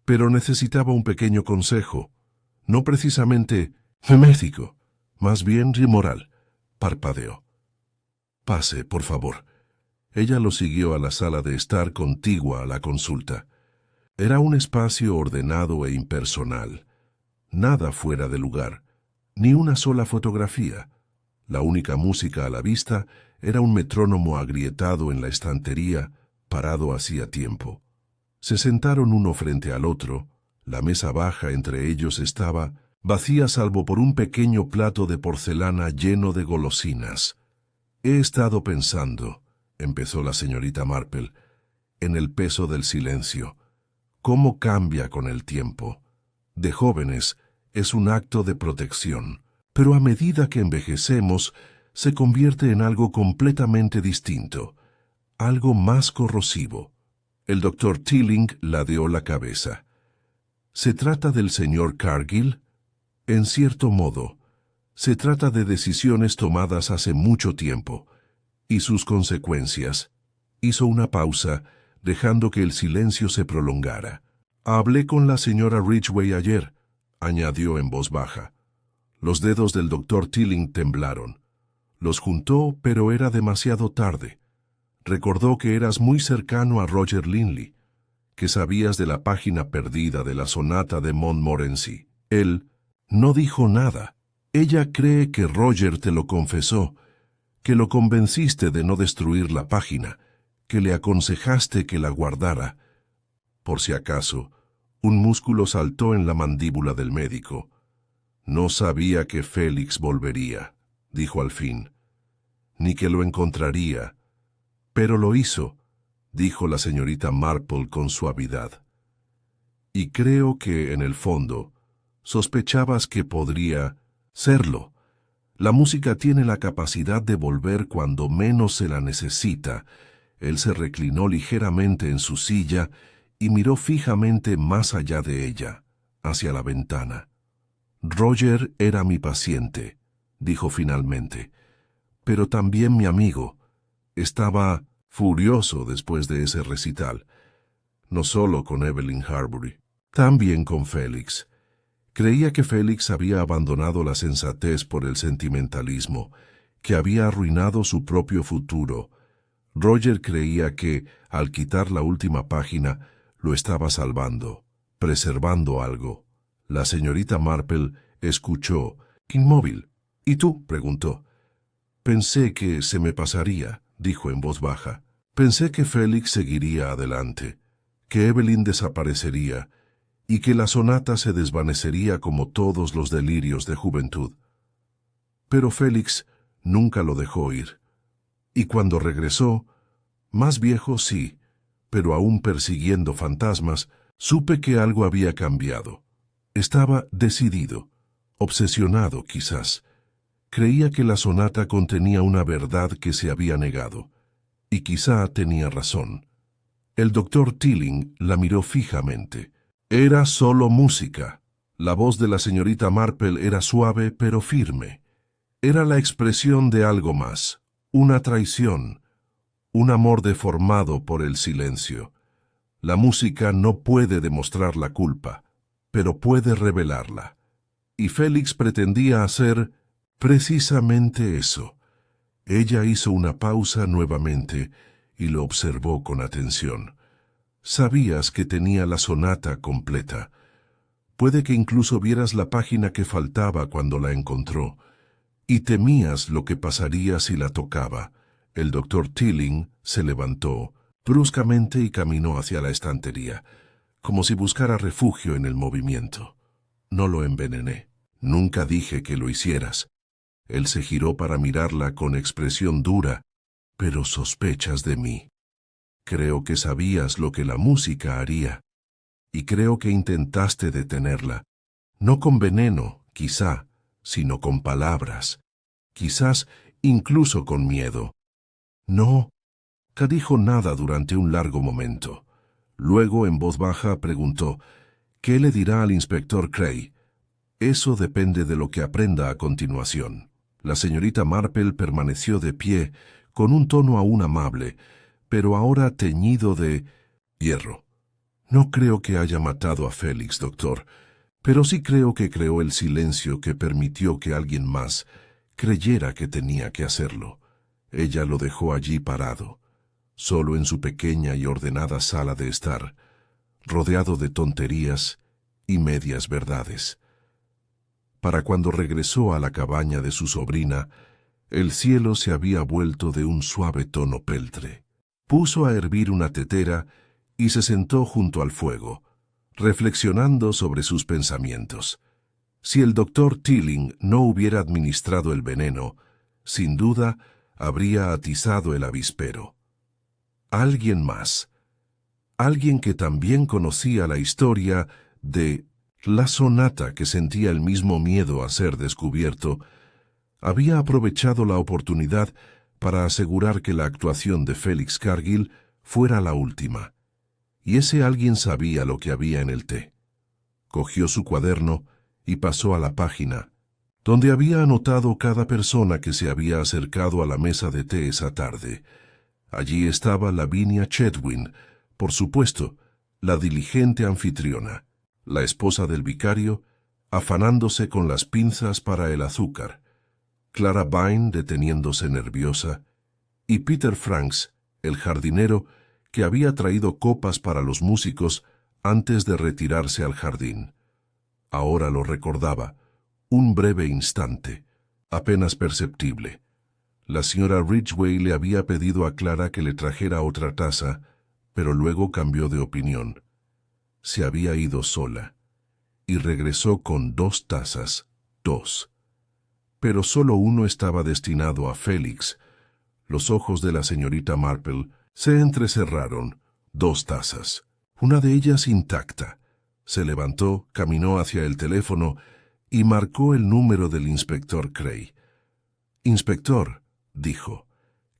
«pero necesitaba un pequeño consejo, no precisamente médico, más bien moral», parpadeó. «Pase, por favor». Ella lo siguió a la sala de estar contigua a la consulta. Era un espacio ordenado e impersonal. Nada fuera de lugar, ni una sola fotografía. La única música a la vista era un metrónomo agrietado en la estantería, parado hacía tiempo. Se sentaron uno frente al otro. La mesa baja entre ellos estaba vacía salvo por un pequeño plato de porcelana lleno de golosinas. «He estado pensando», empezó la señorita Marple, «en el peso del silencio. Cómo cambia con el tiempo. De jóvenes es un acto de protección, pero a medida que envejecemos se convierte en algo completamente distinto, algo más corrosivo. El doctor Tilling ladeó la cabeza. ¿Se trata del señor Cargill? En cierto modo, se trata de decisiones tomadas hace mucho tiempo, y sus consecuencias. Hizo una pausa, dejando que el silencio se prolongara. Hablé con la señora Ridgway ayer, añadió en voz baja. Los dedos del doctor Tilling temblaron. Los juntó, pero era demasiado tarde. Recordó que eras muy cercano a Roger Linley, que sabías de la página perdida de la sonata de Montmorency. Él no dijo nada. Ella cree que Roger te lo confesó, que lo convenciste de no destruir la página, que le aconsejaste que la guardara. Por si acaso, un músculo saltó en la mandíbula del médico. No sabía que Félix volvería, dijo al fin, ni que lo encontraría. Pero lo hizo, dijo la señorita Marple con suavidad. Y creo que, en el fondo, sospechabas que podría serlo. La música tiene la capacidad de volver cuando menos se la necesita. Él se reclinó ligeramente en su silla y miró fijamente más allá de ella, hacia la ventana. Roger era mi paciente, dijo finalmente, pero también mi amigo. Estaba furioso después de ese recital, no solo con Evelyn Harbury, también con Félix. Creía que Félix había abandonado la sensatez por el sentimentalismo, que había arruinado su propio futuro. Roger creía que, al quitar la última página, lo estaba salvando, preservando algo. La señorita Marple escuchó, inmóvil. ¿Y tú?, preguntó. Pensé que se me pasaría, dijo en voz baja. Pensé que Félix seguiría adelante, que Evelyn desaparecería, y que la sonata se desvanecería como todos los delirios de juventud. Pero Félix nunca lo dejó ir. Y cuando regresó, más viejo sí, pero aún persiguiendo fantasmas, supe que algo había cambiado. Estaba decidido, obsesionado quizás. Creía que la sonata contenía una verdad que se había negado, y quizá tenía razón. El doctor Tilling la miró fijamente. Era solo música. La voz de la señorita Marple era suave pero firme. Era la expresión de algo más, una traición, un amor deformado por el silencio. La música no puede demostrar la culpa, pero puede revelarla. Y Félix pretendía hacer precisamente eso. Ella hizo una pausa nuevamente y lo observó con atención. Sabías que tenía la sonata completa. Puede que incluso vieras la página que faltaba cuando la encontró, y temías lo que pasaría si la tocaba. El doctor Tilling se levantó bruscamente y caminó hacia la estantería, como si buscara refugio en el movimiento. No lo envenené. Nunca dije que lo hicieras. Él se giró para mirarla con expresión dura. Pero sospechas de mí. Creo que sabías lo que la música haría, y creo que intentaste detenerla, no con veneno, quizá, sino con palabras, quizás incluso con miedo. No dijo nada durante un largo momento. Luego, en voz baja, preguntó, ¿qué le dirá al inspector Cray? Eso depende de lo que aprenda a continuación. La señorita Marple permaneció de pie, con un tono aún amable, pero ahora teñido de hierro. No creo que haya matado a Félix, doctor, pero sí creo que creó el silencio que permitió que alguien más creyera que tenía que hacerlo. Ella lo dejó allí parado, solo en su pequeña y ordenada sala de estar, rodeado de tonterías y medias verdades. Para cuando regresó a la cabaña de su sobrina, el cielo se había vuelto de un suave tono peltre. Puso a hervir una tetera y se sentó junto al fuego, reflexionando sobre sus pensamientos. Si el doctor Tilling no hubiera administrado el veneno, sin duda habría atizado el avispero. Alguien más, alguien que también conocía la historia de la sonata, que sentía el mismo miedo a ser descubierto, Había aprovechado la oportunidad para asegurar que la actuación de Felix Cargill fuera la última. Y ese alguien sabía lo que había en el té. Cogió su cuaderno y pasó a la página, donde había anotado cada persona que se había acercado a la mesa de té esa tarde. Allí estaba Lavinia Chetwynd, por supuesto, la diligente anfitriona, la esposa del vicario, afanándose con las pinzas para el azúcar, Clara Vine deteniéndose nerviosa, y Peter Franks, el jardinero, que había traído copas para los músicos antes de retirarse al jardín. Ahora lo recordaba, un breve instante, apenas perceptible. La señora Ridgway le había pedido a Clara que le trajera otra taza, pero luego cambió de opinión. Se había ido sola, y regresó con 2 tazas, 2. Pero solo uno estaba destinado a Félix. Los ojos de la señorita Marple se entrecerraron. 2 tazas, una de ellas intacta. Se levantó, caminó hacia el teléfono y marcó el número del inspector Cray. «Inspector», dijo,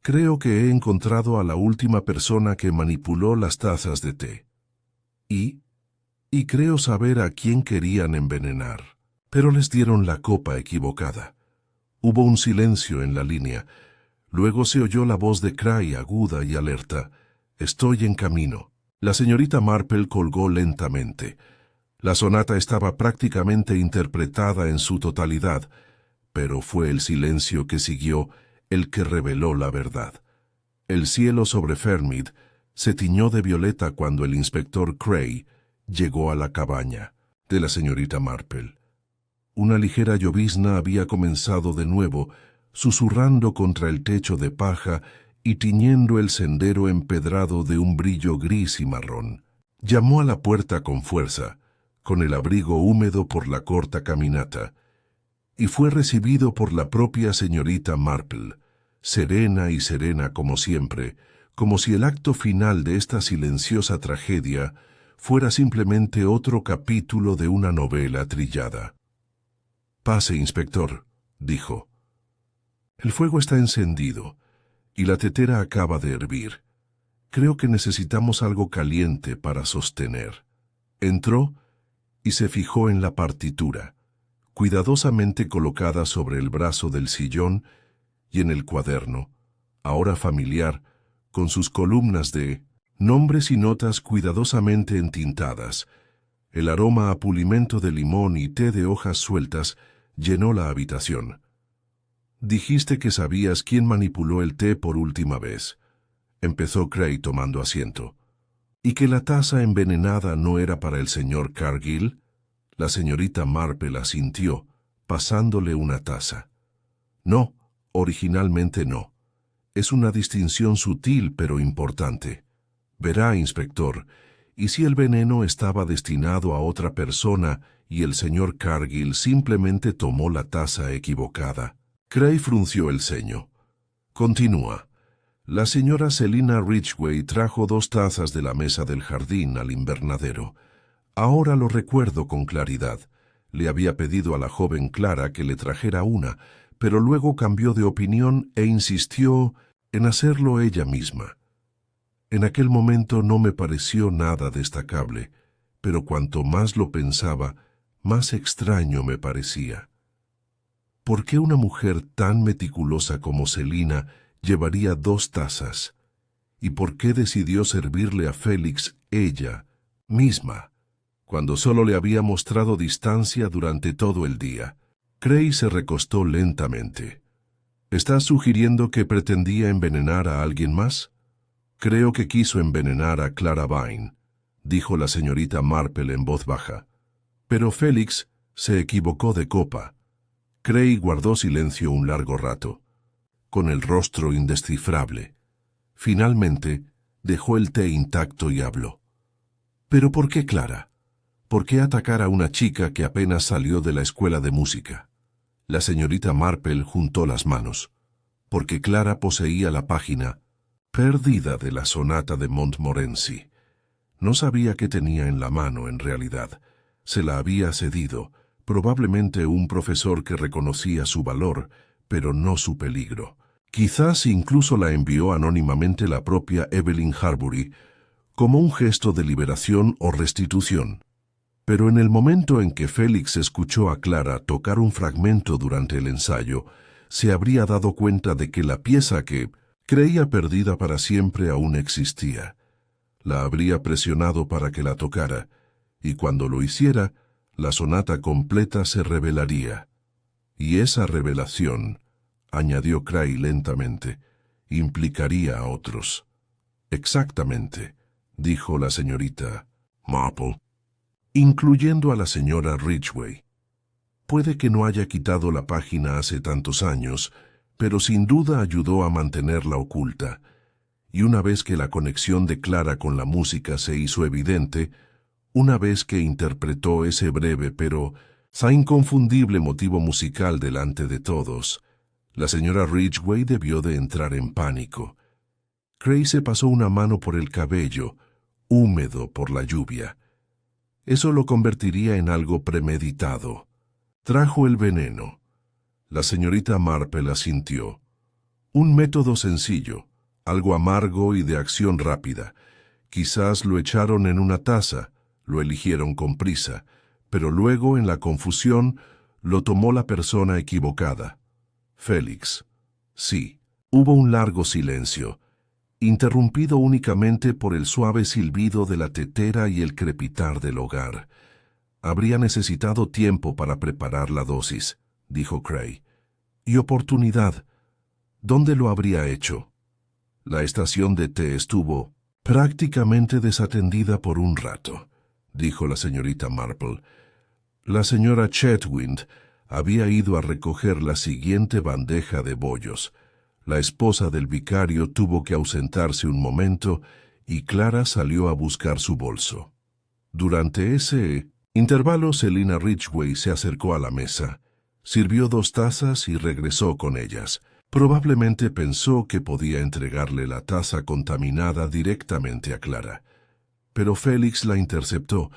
«creo que he encontrado a la última persona que manipuló las tazas de té. Y creo saber a quién querían envenenar. Pero les dieron la copa equivocada». Hubo un silencio en la línea. Luego se oyó la voz de Cray aguda y alerta. «Estoy en camino». La señorita Marple colgó lentamente. La sonata estaba prácticamente interpretada en su totalidad, pero fue el silencio que siguió el que reveló la verdad. El cielo sobre Fermid se tiñó de violeta cuando el inspector Cray llegó a la cabaña de la señorita Marple. Una ligera llovizna había comenzado de nuevo, susurrando contra el techo de paja y tiñendo el sendero empedrado de un brillo gris y marrón. Llamó a la puerta con fuerza, con el abrigo húmedo por la corta caminata, y fue recibido por la propia señorita Marple, serena y serena como siempre, como si el acto final de esta silenciosa tragedia fuera simplemente otro capítulo de una novela trillada. «Pase, inspector», dijo. «El fuego está encendido y la tetera acaba de hervir. Creo que necesitamos algo caliente para sostener». Entró y se fijó en la partitura, cuidadosamente colocada sobre el brazo del sillón, y en el cuaderno, ahora familiar, con sus columnas de nombres y notas cuidadosamente entintadas. El aroma a pulimento de limón y té de hojas sueltas llenó la habitación. «Dijiste que sabías quién manipuló el té por última vez», empezó Cray tomando asiento. «¿Y que la taza envenenada no era para el señor Cargill?» La señorita Marple asintió, pasándole una taza. «No, originalmente no. Es una distinción sutil pero importante. Verá, inspector, y si el veneno estaba destinado a otra persona y el señor Cargill simplemente tomó la taza equivocada». Cray frunció el ceño. Continúa. «La señora Selina Ridgway trajo 2 tazas de la mesa del jardín al invernadero. Ahora lo recuerdo con claridad. Le había pedido a la joven Clara que le trajera una, pero luego cambió de opinión e insistió en hacerlo ella misma. En aquel momento no me pareció nada destacable, pero cuanto más lo pensaba, más extraño me parecía. ¿Por qué una mujer tan meticulosa como Selina llevaría 2 tazas? ¿Y por qué decidió servirle a Félix ella misma, cuando solo le había mostrado distancia durante todo el día? Cray se recostó lentamente. ¿Estás sugiriendo que pretendía envenenar a alguien más? Creo que quiso envenenar a Clara Vine, dijo la señorita Marple en voz baja. Pero Félix se equivocó de copa. Cray guardó silencio un largo rato, con el rostro indescifrable. Finalmente, dejó el té intacto y habló. ¿Pero por qué Clara? ¿Por qué atacar a una chica que apenas salió de la escuela de música? La señorita Marple juntó las manos, porque Clara poseía la página perdida de la sonata de Montmorency. No sabía qué tenía en la mano en realidad. Se la había cedido, probablemente un profesor que reconocía su valor, pero no su peligro. Quizás incluso la envió anónimamente la propia Evelyn Harbury, como un gesto de liberación o restitución. Pero en el momento en que Félix escuchó a Clara tocar un fragmento durante el ensayo, se habría dado cuenta de que la pieza que creía perdida para siempre aún existía. La habría presionado para que la tocara, y cuando lo hiciera, la sonata completa se revelaría. Y esa revelación, añadió Cray lentamente, implicaría a otros. Exactamente, dijo la señorita Marple, incluyendo a la señora Ridgway. Puede que no haya quitado la página hace tantos años, pero sin duda ayudó a mantenerla oculta, y una vez que la conexión de Clara con la música se hizo evidente, una vez que interpretó ese breve pero inconfundible motivo musical delante de todos, la señora Ridgway debió de entrar en pánico. Cray se pasó una mano por el cabello, húmedo por la lluvia. Eso lo convertiría en algo premeditado. Trajo el veneno. La señorita Marple asintió. Un método sencillo, algo amargo y de acción rápida. Quizás lo echaron en una taza, lo eligieron con prisa, pero luego, en la confusión, lo tomó la persona equivocada. Félix. Sí, hubo un largo silencio, interrumpido únicamente por el suave silbido de la tetera y el crepitar del hogar. Habría necesitado tiempo para preparar la dosis, dijo Cray. Y oportunidad. ¿Dónde lo habría hecho? La estación de té estuvo prácticamente desatendida por un rato, dijo la señorita Marple. La señora Chetwynd había ido a recoger la siguiente bandeja de bollos. La esposa del vicario tuvo que ausentarse un momento y Clara salió a buscar su bolso. Durante ese intervalo, Selina Ridgway se acercó a la mesa, sirvió 2 tazas y regresó con ellas. Probablemente pensó que podía entregarle la taza contaminada directamente a Clara. Pero Félix la interceptó,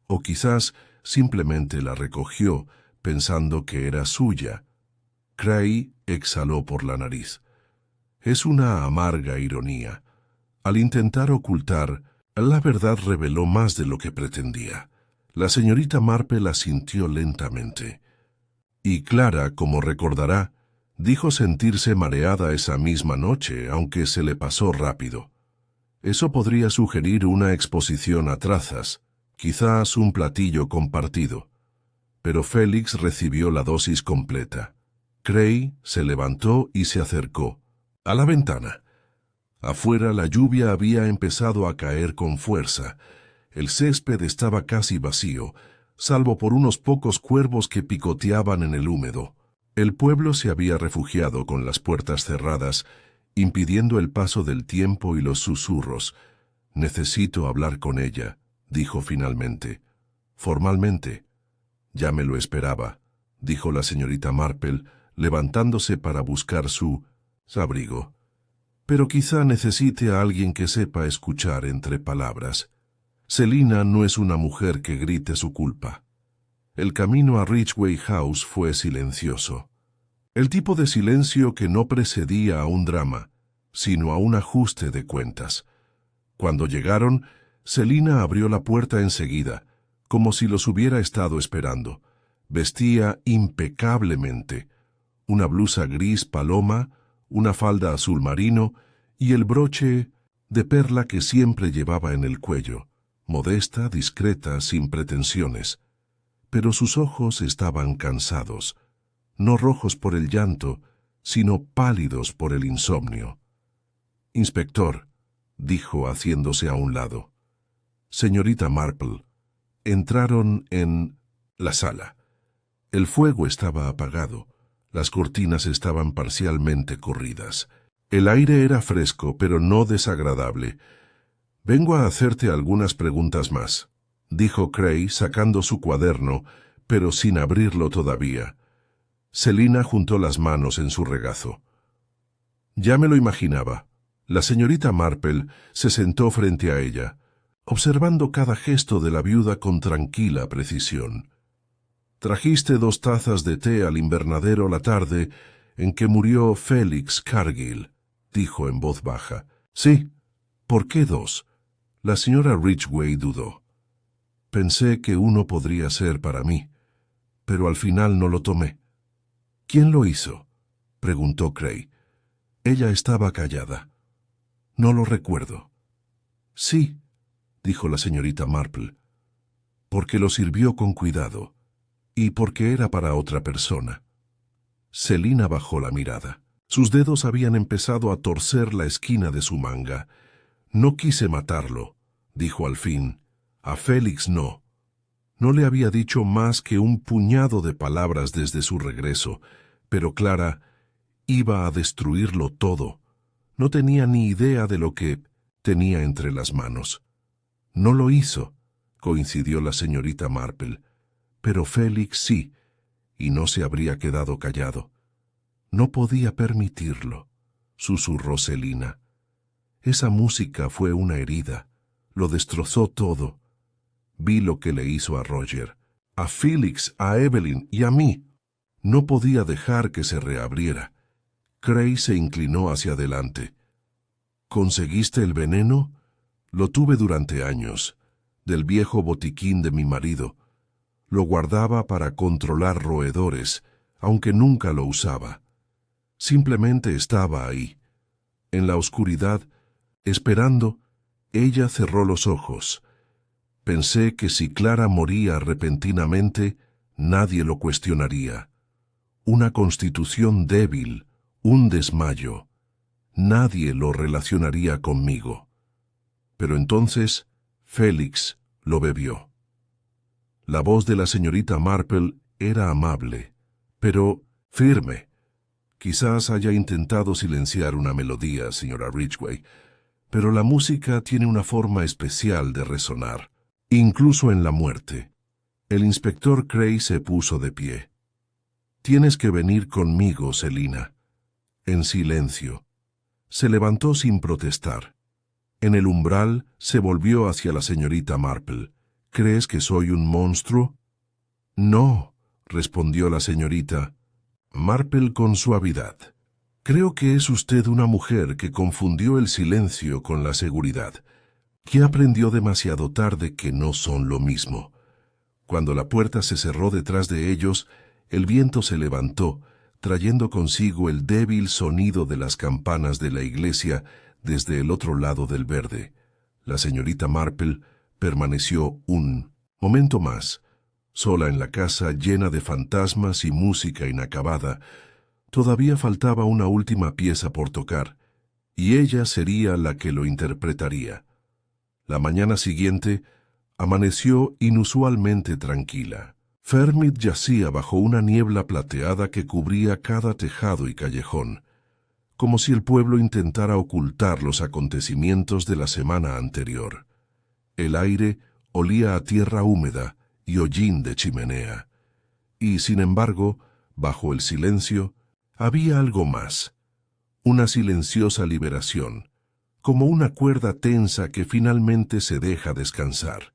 o quizás simplemente la recogió, pensando que era suya. Cray exhaló por la nariz. Es una amarga ironía. Al intentar ocultar, la verdad reveló más de lo que pretendía. La señorita Marple asintió lentamente. Y Clara, como recordará, dijo sentirse mareada esa misma noche, aunque se le pasó rápido. Eso podría sugerir una exposición a trazas, quizás un platillo compartido. Pero Félix recibió la dosis completa. Cray se levantó y se acercó a la ventana. Afuera la lluvia había empezado a caer con fuerza. El césped estaba casi vacío, salvo por unos pocos cuervos que picoteaban en el húmedo. El pueblo se había refugiado con las puertas cerradas, impidiendo el paso del tiempo y los susurros. «Necesito hablar con ella», dijo finalmente. «Formalmente». «Ya me lo esperaba», dijo la señorita Marple, levantándose para buscar su abrigo. «Pero quizá necesite a alguien que sepa escuchar entre palabras. Selina no es una mujer que grite su culpa». El camino a Ridgway House fue silencioso. El tipo de silencio que no precedía a un drama, sino a un ajuste de cuentas. Cuando llegaron, Selina abrió la puerta enseguida, como si los hubiera estado esperando. Vestía impecablemente. Una blusa gris paloma, una falda azul marino y el broche de perla que siempre llevaba en el cuello. Modesta, discreta, sin pretensiones. Pero sus ojos estaban cansados, no rojos por el llanto, sino pálidos por el insomnio. «Inspector», dijo haciéndose a un lado. «Señorita Marple». Entraron en la sala. El fuego estaba apagado, las cortinas estaban parcialmente corridas. El aire era fresco, pero no desagradable. «Vengo a hacerte algunas preguntas más», dijo Cray sacando su cuaderno, pero sin abrirlo todavía. Selina juntó las manos en su regazo. «Ya me lo imaginaba». La señorita Marple se sentó frente a ella, observando cada gesto de la viuda con tranquila precisión. «Trajiste 2 tazas de té al invernadero la tarde en que murió Felix Cargill, dijo en voz baja. Sí. ¿Por qué 2? La señora Ridgway dudó. Pensé que uno podría ser para mí, pero al final no lo tomé. ¿Quién lo hizo?, preguntó Cray. Ella estaba callada. No lo recuerdo. Sí, dijo la señorita Marple, porque lo sirvió con cuidado, y porque era para otra persona. Selina bajó la mirada. Sus dedos habían empezado a torcer la esquina de su manga. No quise matarlo, dijo al fin. A Félix no. No le había dicho más que un puñado de palabras desde su regreso, pero Clara iba a destruirlo todo. No tenía ni idea de lo que tenía entre las manos. No lo hizo, coincidió la señorita Marple, pero Félix sí, y no se habría quedado callado. No podía permitirlo, susurró Selina. Esa música fue una herida, lo destrozó todo. Vi lo que le hizo a Roger, a Felix, a Evelyn y a mí. No podía dejar que se reabriera. Cray se inclinó hacia adelante. ¿Conseguiste el veneno? Lo tuve durante años, del viejo botiquín de mi marido. Lo guardaba para controlar roedores, aunque nunca lo usaba. Simplemente estaba ahí. En la oscuridad, esperando, ella cerró los ojos. Pensé que si Clara moría repentinamente, nadie lo cuestionaría. Una constitución débil, un desmayo. Nadie lo relacionaría conmigo. Pero entonces, Félix lo bebió. La voz de la señorita Marple era amable, pero firme. Quizás haya intentado silenciar una melodía, señora Ridgway, pero la música tiene una forma especial de resonar, incluso en la muerte. El inspector Cray se puso de pie. Tienes que venir conmigo, Selina. En silencio. Se levantó sin protestar. En el umbral se volvió hacia la señorita Marple. ¿Crees que soy un monstruo? No, respondió la señorita Marple con suavidad. Creo que es usted una mujer que confundió el silencio con la seguridad, que aprendió demasiado tarde que no son lo mismo. Cuando la puerta se cerró detrás de ellos, el viento se levantó, trayendo consigo el débil sonido de las campanas de la iglesia desde el otro lado del verde. La señorita Marple permaneció un momento más, sola en la casa llena de fantasmas y música inacabada. Todavía faltaba una última pieza por tocar, y ella sería la que lo interpretaría. La mañana siguiente amaneció inusualmente tranquila. Fermit yacía bajo una niebla plateada que cubría cada tejado y callejón, como si el pueblo intentara ocultar los acontecimientos de la semana anterior. El aire olía a tierra húmeda y hollín de chimenea, y sin embargo, bajo el silencio, había algo más, una silenciosa liberación, como una cuerda tensa que finalmente se deja descansar.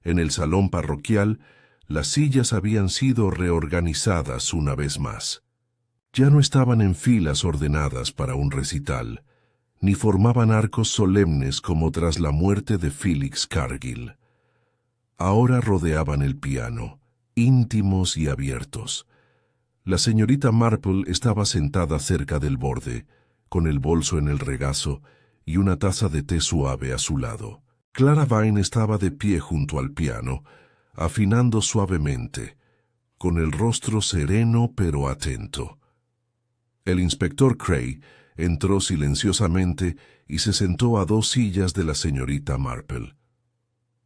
En el salón parroquial, las sillas habían sido reorganizadas una vez más. Ya no estaban en filas ordenadas para un recital, ni formaban arcos solemnes como tras la muerte de Felix Cargill. Ahora rodeaban el piano, íntimos y abiertos. La señorita Marple estaba sentada cerca del borde, con el bolso en el regazo y una taza de té suave a su lado. Clara Vine estaba de pie junto al piano, afinando suavemente, con el rostro sereno pero atento. El inspector Cray entró silenciosamente y se sentó a 2 sillas de la señorita Marple.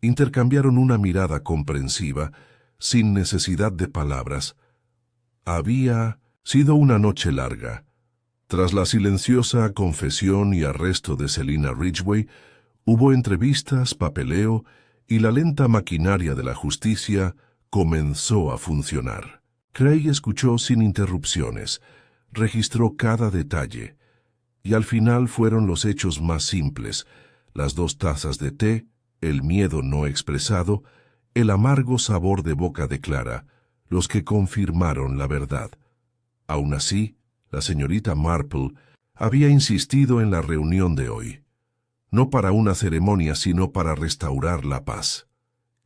Intercambiaron una mirada comprensiva, sin necesidad de palabras. Había sido una noche larga. Tras la silenciosa confesión y arresto de Selina Ridgway, hubo entrevistas, papeleo, y la lenta maquinaria de la justicia comenzó a funcionar. Cray escuchó sin interrupciones, registró cada detalle, y al final fueron los hechos más simples: las 2 tazas de té, el miedo no expresado, el amargo sabor de boca de Clara, los que confirmaron la verdad. Aún así, La señorita Marple había insistido en la reunión de hoy, no para una ceremonia, sino para restaurar la paz.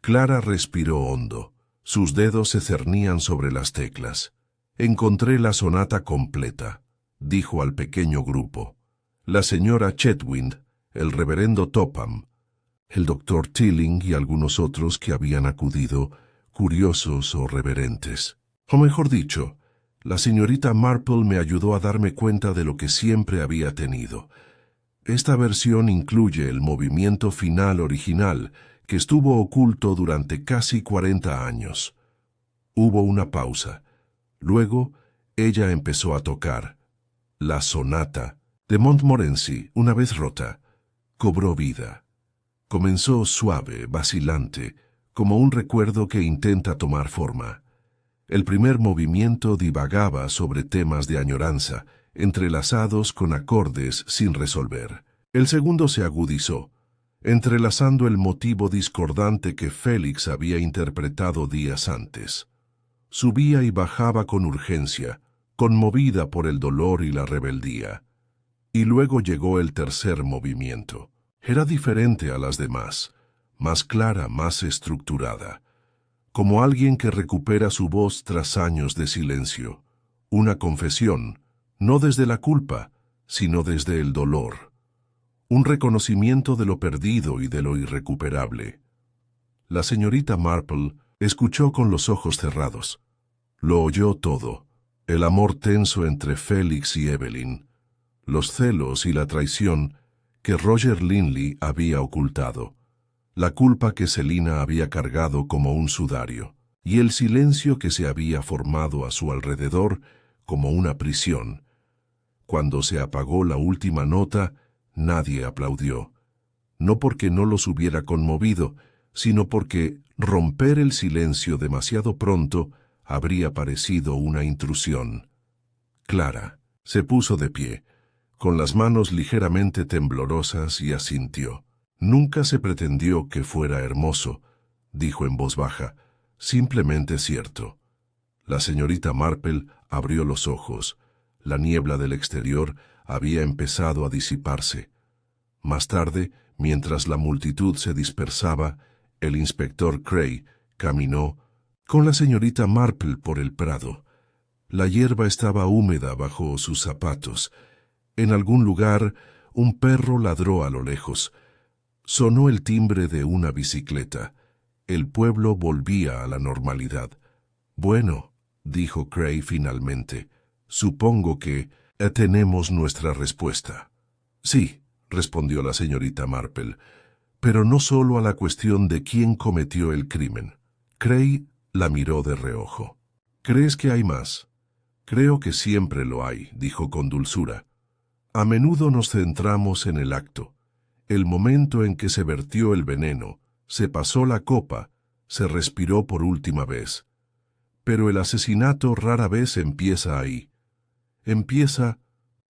Clara respiró hondo. Sus dedos se cernían sobre las teclas. «Encontré la sonata completa», dijo al pequeño grupo. La señora Chetwynd, el reverendo Topham, el doctor Tilling y algunos otros que habían acudido, curiosos o reverentes. O mejor dicho, la señorita Marple me ayudó a darme cuenta de lo que siempre había tenido. Esta versión incluye el movimiento final original, que estuvo oculto durante casi 40 años. Hubo una pausa. Luego, ella empezó a tocar. La sonata de Montmorency, una vez rota, cobró vida. Comenzó suave, vacilante, como un recuerdo que intenta tomar forma. El primer movimiento divagaba sobre temas de añoranza, entrelazados con acordes sin resolver. El segundo se agudizó, entrelazando el motivo discordante que Félix había interpretado días antes. Subía y bajaba con urgencia, conmovida por el dolor y la rebeldía. Y luego llegó el tercer movimiento. Era diferente a las demás, más clara, más estructurada, como alguien que recupera su voz tras años de silencio. Una confesión, no desde la culpa, sino desde el dolor. Un reconocimiento de lo perdido y de lo irrecuperable. La señorita Marple escuchó con los ojos cerrados. Lo oyó todo: el amor tenso entre Félix y Evelyn, los celos y la traición que Roger Linley había ocultado, la culpa que Selina había cargado como un sudario, y el silencio que se había formado a su alrededor como una prisión. Cuando se apagó la última nota, nadie aplaudió, no porque no los hubiera conmovido, sino porque romper el silencio demasiado pronto habría parecido una intrusión. Clara se puso de pie, con las manos ligeramente temblorosas, y asintió. «Nunca se pretendió que fuera hermoso», dijo en voz baja, «simplemente cierto». La señorita Marple abrió los ojos. La niebla del exterior había empezado a disiparse. Más tarde, mientras la multitud se dispersaba, el inspector Cray caminó con la señorita Marple por el prado. La hierba estaba húmeda bajo sus zapatos. En algún lugar, un perro ladró a lo lejos. Sonó el timbre de una bicicleta. El pueblo volvía a la normalidad. «Bueno», dijo Cray finalmente, «supongo que tenemos nuestra respuesta». «Sí», respondió la señorita Marple, «pero no solo a la cuestión de quién cometió el crimen». Cray la miró de reojo. «¿Crees que hay más?» «Creo que siempre lo hay», dijo con dulzura. «A menudo nos centramos en el acto, el momento en que se vertió el veneno, se pasó la copa, se respiró por última vez. Pero el asesinato rara vez empieza ahí. Empieza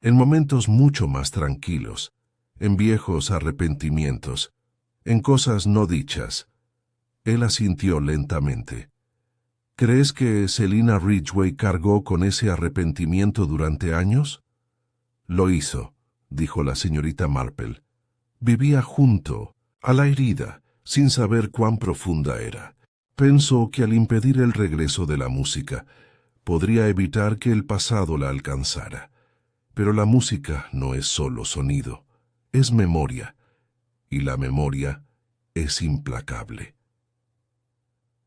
en momentos mucho más tranquilos, en viejos arrepentimientos, en cosas no dichas». Él asintió lentamente. «¿Crees que Selina Ridgway cargó con ese arrepentimiento durante años?» «Lo hizo», dijo la señorita Marple. «Vivía junto a la herida, sin saber cuán profunda era. Pensó que al impedir el regreso de la música, podría evitar que el pasado la alcanzara. Pero la música no es solo sonido, es memoria, y la memoria es implacable».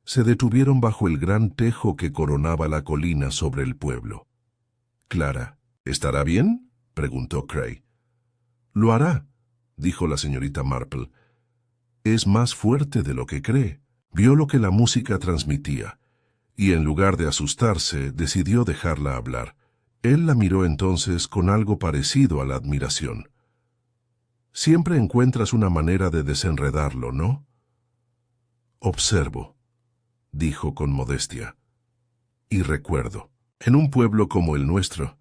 Se detuvieron bajo el gran tejo que coronaba la colina sobre el pueblo. «Clara, ¿estará bien?», preguntó Cray. «Lo hará», dijo la señorita Marple. «Es más fuerte de lo que cree». Vio lo que la música transmitía, y en lugar de asustarse, decidió dejarla hablar. Él la miró entonces con algo parecido a la admiración. «Siempre encuentras una manera de desenredarlo, ¿no?» «Observo», dijo con modestia. «Y recuerdo. En un pueblo como el nuestro,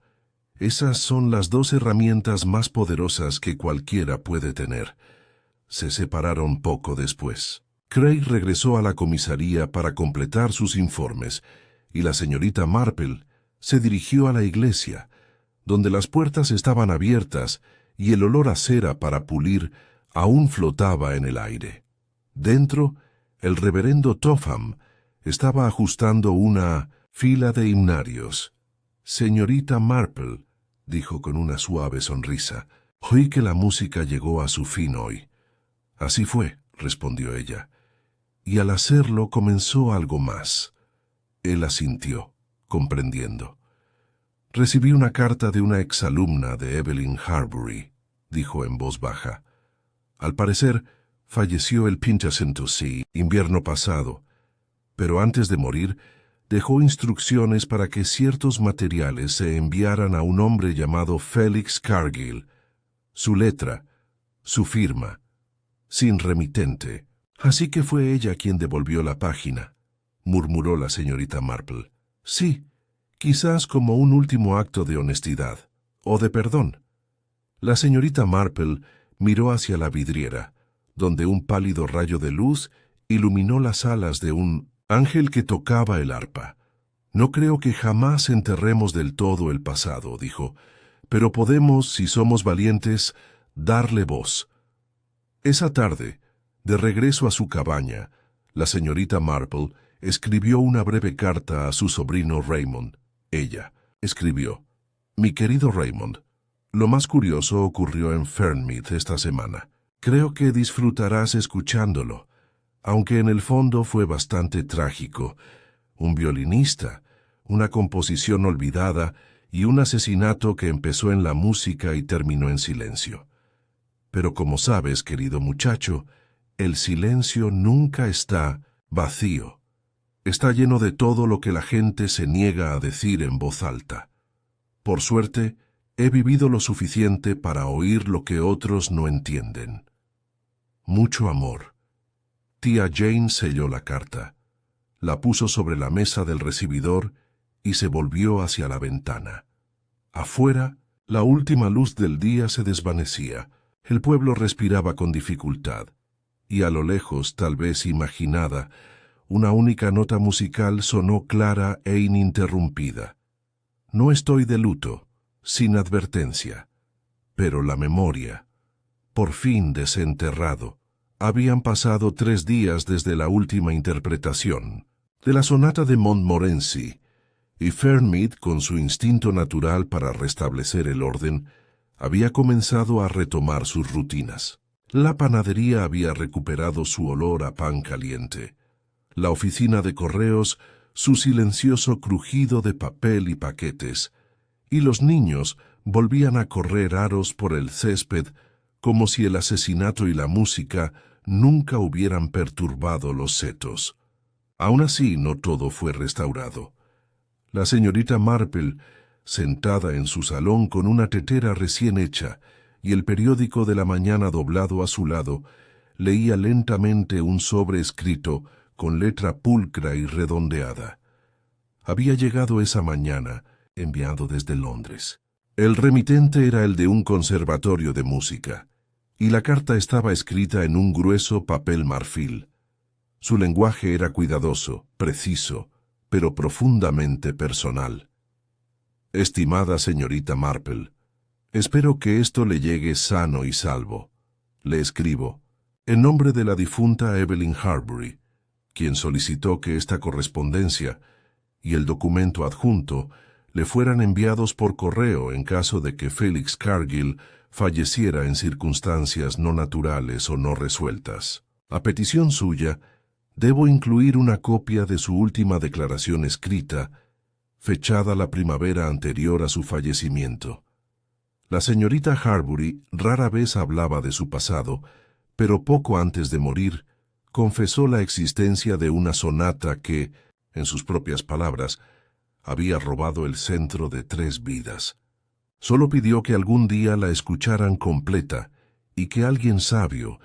esas son las dos herramientas más poderosas que cualquiera puede tener». Se separaron poco después. Cray regresó a la comisaría para completar sus informes, y la señorita Marple se dirigió a la iglesia, donde las puertas estaban abiertas y el olor a cera para pulir aún flotaba en el aire. Dentro, el reverendo Topham estaba ajustando una fila de himnarios. «Señorita Marple», dijo con una suave sonrisa, «oí que la música llegó a su fin hoy». «Así fue», respondió ella, y al hacerlo comenzó algo más. Él asintió, comprendiendo. «Recibí una carta de una exalumna de Evelyn Harbury», dijo en voz baja. «Al parecer, falleció el Pintasentosi invierno pasado, pero antes de morir, dejó instrucciones para que ciertos materiales se enviaran a un hombre llamado Felix Cargill. Su letra, su firma, sin remitente. Así que fue ella quien devolvió la página», murmuró la señorita Marple. «Sí, quizás como un último acto de honestidad, o de perdón». La señorita Marple miró hacia la vidriera, donde un pálido rayo de luz iluminó las alas de un ángel que tocaba el arpa. «No creo que jamás enterremos del todo el pasado», dijo, «pero podemos, si somos valientes, darle voz». Esa tarde, de regreso a su cabaña, la señorita Marple escribió una breve carta a su sobrino Raymond. Ella escribió: «Mi querido Raymond, lo más curioso ocurrió en Fernmead esta semana. Creo que disfrutarás escuchándolo, aunque en el fondo fue bastante trágico. Un violinista, una composición olvidada y un asesinato que empezó en la música y terminó en silencio. Pero como sabes, querido muchacho, el silencio nunca está vacío. Está lleno de todo lo que la gente se niega a decir en voz alta. Por suerte, he vivido lo suficiente para oír lo que otros no entienden. Mucho amor». Tía Jane selló la carta, la puso sobre la mesa del recibidor y se volvió hacia la ventana. Afuera, la última luz del día se desvanecía. El pueblo respiraba con dificultad, y a lo lejos, tal vez imaginada, una única nota musical sonó clara e ininterrumpida. «No estoy de luto, sin advertencia, pero la memoria, por fin desenterrado». Habían pasado 3 días desde la última interpretación de la sonata de Montmorency, y Fernmead, con su instinto natural para restablecer el orden, había comenzado a retomar sus rutinas. La panadería había recuperado su olor a pan caliente, la oficina de correos su silencioso crujido de papel y paquetes, y los niños volvían a correr aros por el césped como si el asesinato y la música nunca hubieran perturbado los setos. Aún así, no todo fue restaurado. La señorita Marple, sentada en su salón con una tetera recién hecha y el periódico de la mañana doblado a su lado, leía lentamente un sobre escrito con letra pulcra y redondeada. Había llegado esa mañana, enviado desde Londres. El remitente era el de un conservatorio de música, y la carta estaba escrita en un grueso papel marfil. Su lenguaje era cuidadoso, preciso, pero profundamente personal. «Estimada señorita Marple, espero que esto le llegue sano y salvo. Le escribo, en nombre de la difunta Evelyn Harbury, quien solicitó que esta correspondencia y el documento adjunto le fueran enviados por correo en caso de que Felix Cargill falleciera en circunstancias no naturales o no resueltas. A petición suya, debo incluir una copia de su última declaración escrita, fechada la primavera anterior a su fallecimiento. La señorita Harbury rara vez hablaba de su pasado, pero poco antes de morir, confesó la existencia de una sonata que, en sus propias palabras, había robado el centro de 3 vidas. Solo pidió que algún día la escucharan completa y que alguien sabio,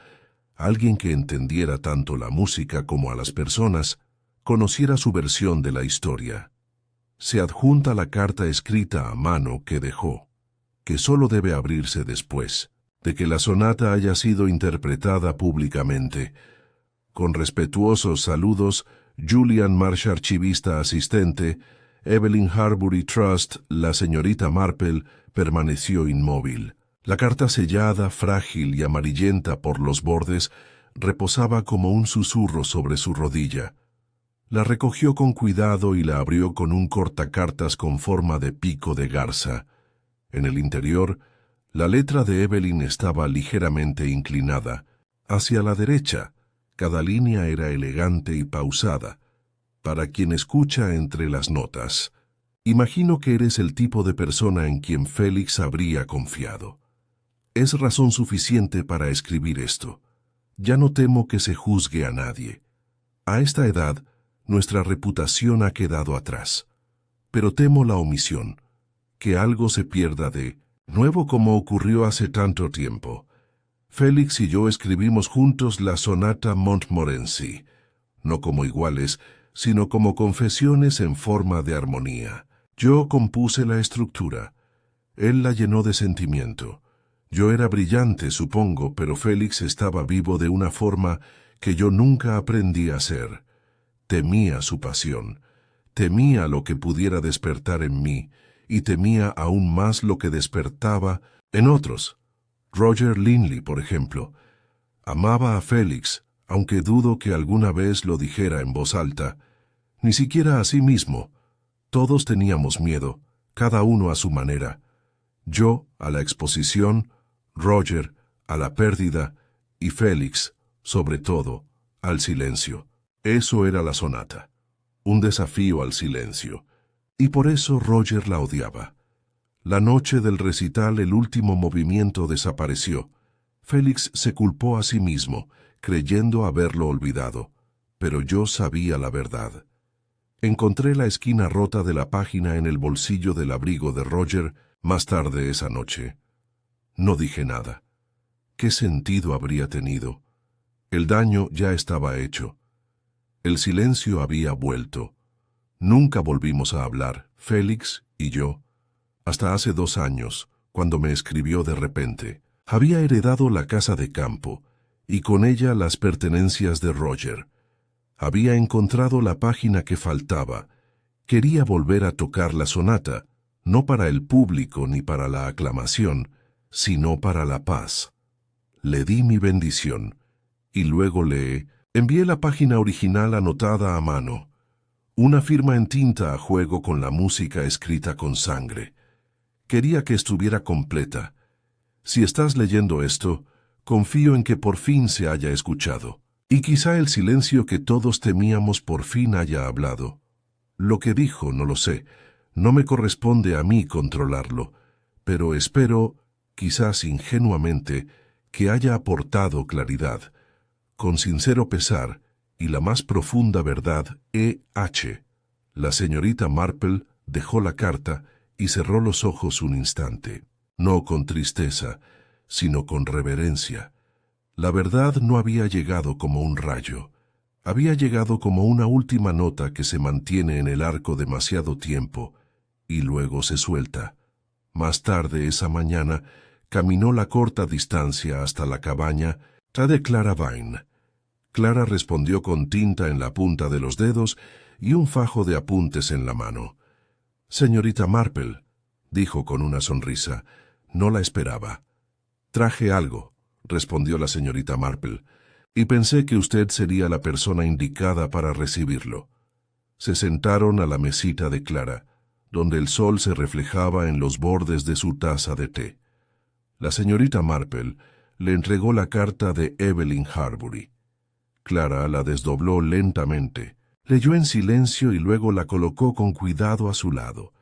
alguien que entendiera tanto la música como a las personas, conociera su versión de la historia. Se adjunta la carta escrita a mano que dejó, que solo debe abrirse después de que la sonata haya sido interpretada públicamente. Con respetuosos saludos, Julian Marsh, archivista asistente, Evelyn Harbury Trust, la señorita Marple, permaneció inmóvil. La carta sellada, frágil y amarillenta por los bordes, reposaba como un susurro sobre su rodilla. La recogió con cuidado y la abrió con un cortacartas con forma de pico de garza. En el interior, la letra de Evelyn estaba ligeramente inclinada. Hacia la derecha, cada línea era elegante y pausada. Para quien escucha entre las notas. Imagino que eres el tipo de persona en quien Félix habría confiado. Es razón suficiente para escribir esto. Ya no temo que se juzgue a nadie. A esta edad, nuestra reputación ha quedado atrás. Pero temo la omisión, que algo se pierda de nuevo como ocurrió hace tanto tiempo. Félix y yo escribimos juntos la sonata Montmorency, no como iguales, sino como confesiones en forma de armonía. Yo compuse la estructura. Él la llenó de sentimiento. Yo era brillante, supongo, pero Félix estaba vivo de una forma que yo nunca aprendí a ser. Temía su pasión, temía lo que pudiera despertar en mí, y temía aún más lo que despertaba en otros. Roger Linley, por ejemplo. Amaba a Félix, aunque dudo que alguna vez lo dijera en voz alta. Ni siquiera a sí mismo. Todos teníamos miedo, cada uno a su manera. Yo a la exposición, Roger a la pérdida y Félix, sobre todo, al silencio. Eso era la sonata, un desafío al silencio. Y por eso Roger la odiaba. La noche del recital el último movimiento desapareció. Félix se culpó a sí mismo, creyendo haberlo olvidado, pero yo sabía la verdad. Encontré la esquina rota de la página en el bolsillo del abrigo de Roger más tarde esa noche. No dije nada. ¿Qué sentido habría tenido? El daño ya estaba hecho. El silencio había vuelto. Nunca volvimos a hablar, Félix y yo, hasta hace 2 años, cuando me escribió de repente. Había heredado la casa de campo, y con ella las pertenencias de Roger. Había encontrado la página que faltaba. Quería volver a tocar la sonata, no para el público ni para la aclamación, sino para la paz. Le di mi bendición, y luego le envié la página original anotada a mano, una firma en tinta a juego con la música escrita con sangre. Quería que estuviera completa. Si estás leyendo esto, confío en que por fin se haya escuchado, y quizá el silencio que todos temíamos por fin haya hablado. Lo que dijo no lo sé, no me corresponde a mí controlarlo, pero espero, quizás ingenuamente, que haya aportado claridad. Con sincero pesar y la más profunda verdad, E.H. La señorita Marple dejó la carta y cerró los ojos un instante, no con tristeza, sino con reverencia. La verdad no había llegado como un rayo, había llegado como una última nota que se mantiene en el arco demasiado tiempo y luego se suelta. Más tarde esa mañana caminó la corta distancia hasta la cabaña de Clara Vine. Clara respondió con tinta en la punta de los dedos y un fajo de apuntes en la mano. «Señorita Marple», dijo con una sonrisa, «no la esperaba». «Traje algo», respondió la señorita Marple, «y pensé que usted sería la persona indicada para recibirlo». Se sentaron a la mesita de Clara, donde el sol se reflejaba en los bordes de su taza de té. La señorita Marple le entregó la carta de Evelyn Harbury. Clara la desdobló lentamente, leyó en silencio y luego la colocó con cuidado a su lado.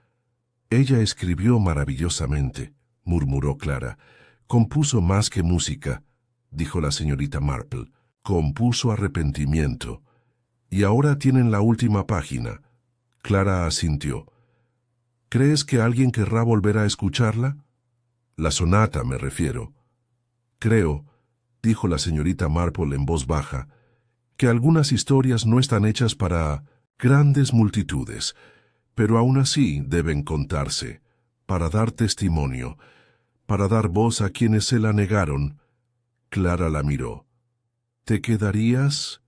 «Ella escribió maravillosamente», murmuró Clara. «Compuso más que música», dijo la señorita Marple. «Compuso arrepentimiento. Y ahora tienen la última página». Clara asintió. «¿Crees que alguien querrá volver a escucharla?» «La sonata, me refiero». «Creo», dijo la señorita Marple en voz baja, «que algunas historias no están hechas para grandes multitudes, pero aún así deben contarse, para dar testimonio, para dar voz a quienes se la negaron». Clara la miró. «¿Te quedarías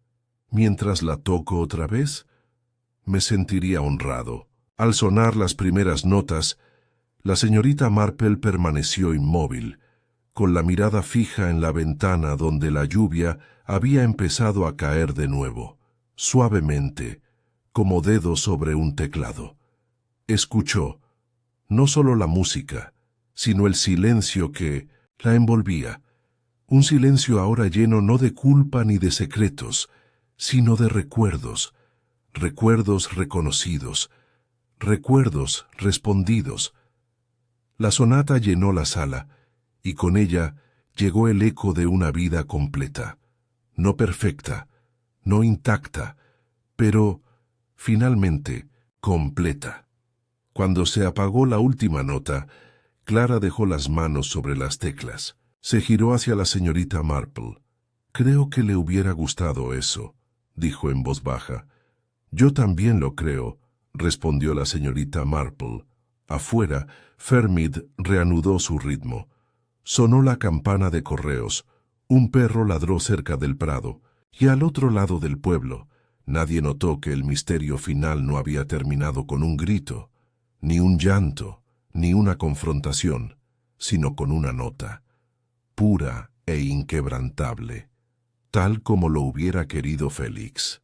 mientras la toco otra vez?» «Me sentiría honrado». Al sonar las primeras notas, La señorita Marple permaneció inmóvil, con la mirada fija en la ventana donde la lluvia había empezado a caer de nuevo, suavemente, como dedos sobre un teclado. Escuchó, no solo la música, sino el silencio que la envolvía, un silencio ahora lleno no de culpa ni de secretos, sino de recuerdos, recuerdos reconocidos, recuerdos respondidos. La sonata llenó la sala, y con ella llegó el eco de una vida completa, no perfecta, no intacta, pero, finalmente, completa. Cuando se apagó la última nota, Clara dejó las manos sobre las teclas. Se giró hacia la señorita Marple. «Creo que le hubiera gustado eso», dijo en voz baja. «Yo también lo creo», respondió la señorita Marple. Afuera, Fermid reanudó su ritmo. Sonó la campana de correos. Un perro ladró cerca del prado, y al otro lado del pueblo. Nadie notó que el misterio final no había terminado con un grito, ni un llanto, ni una confrontación, sino con una nota, pura e inquebrantable, tal como lo hubiera querido Félix.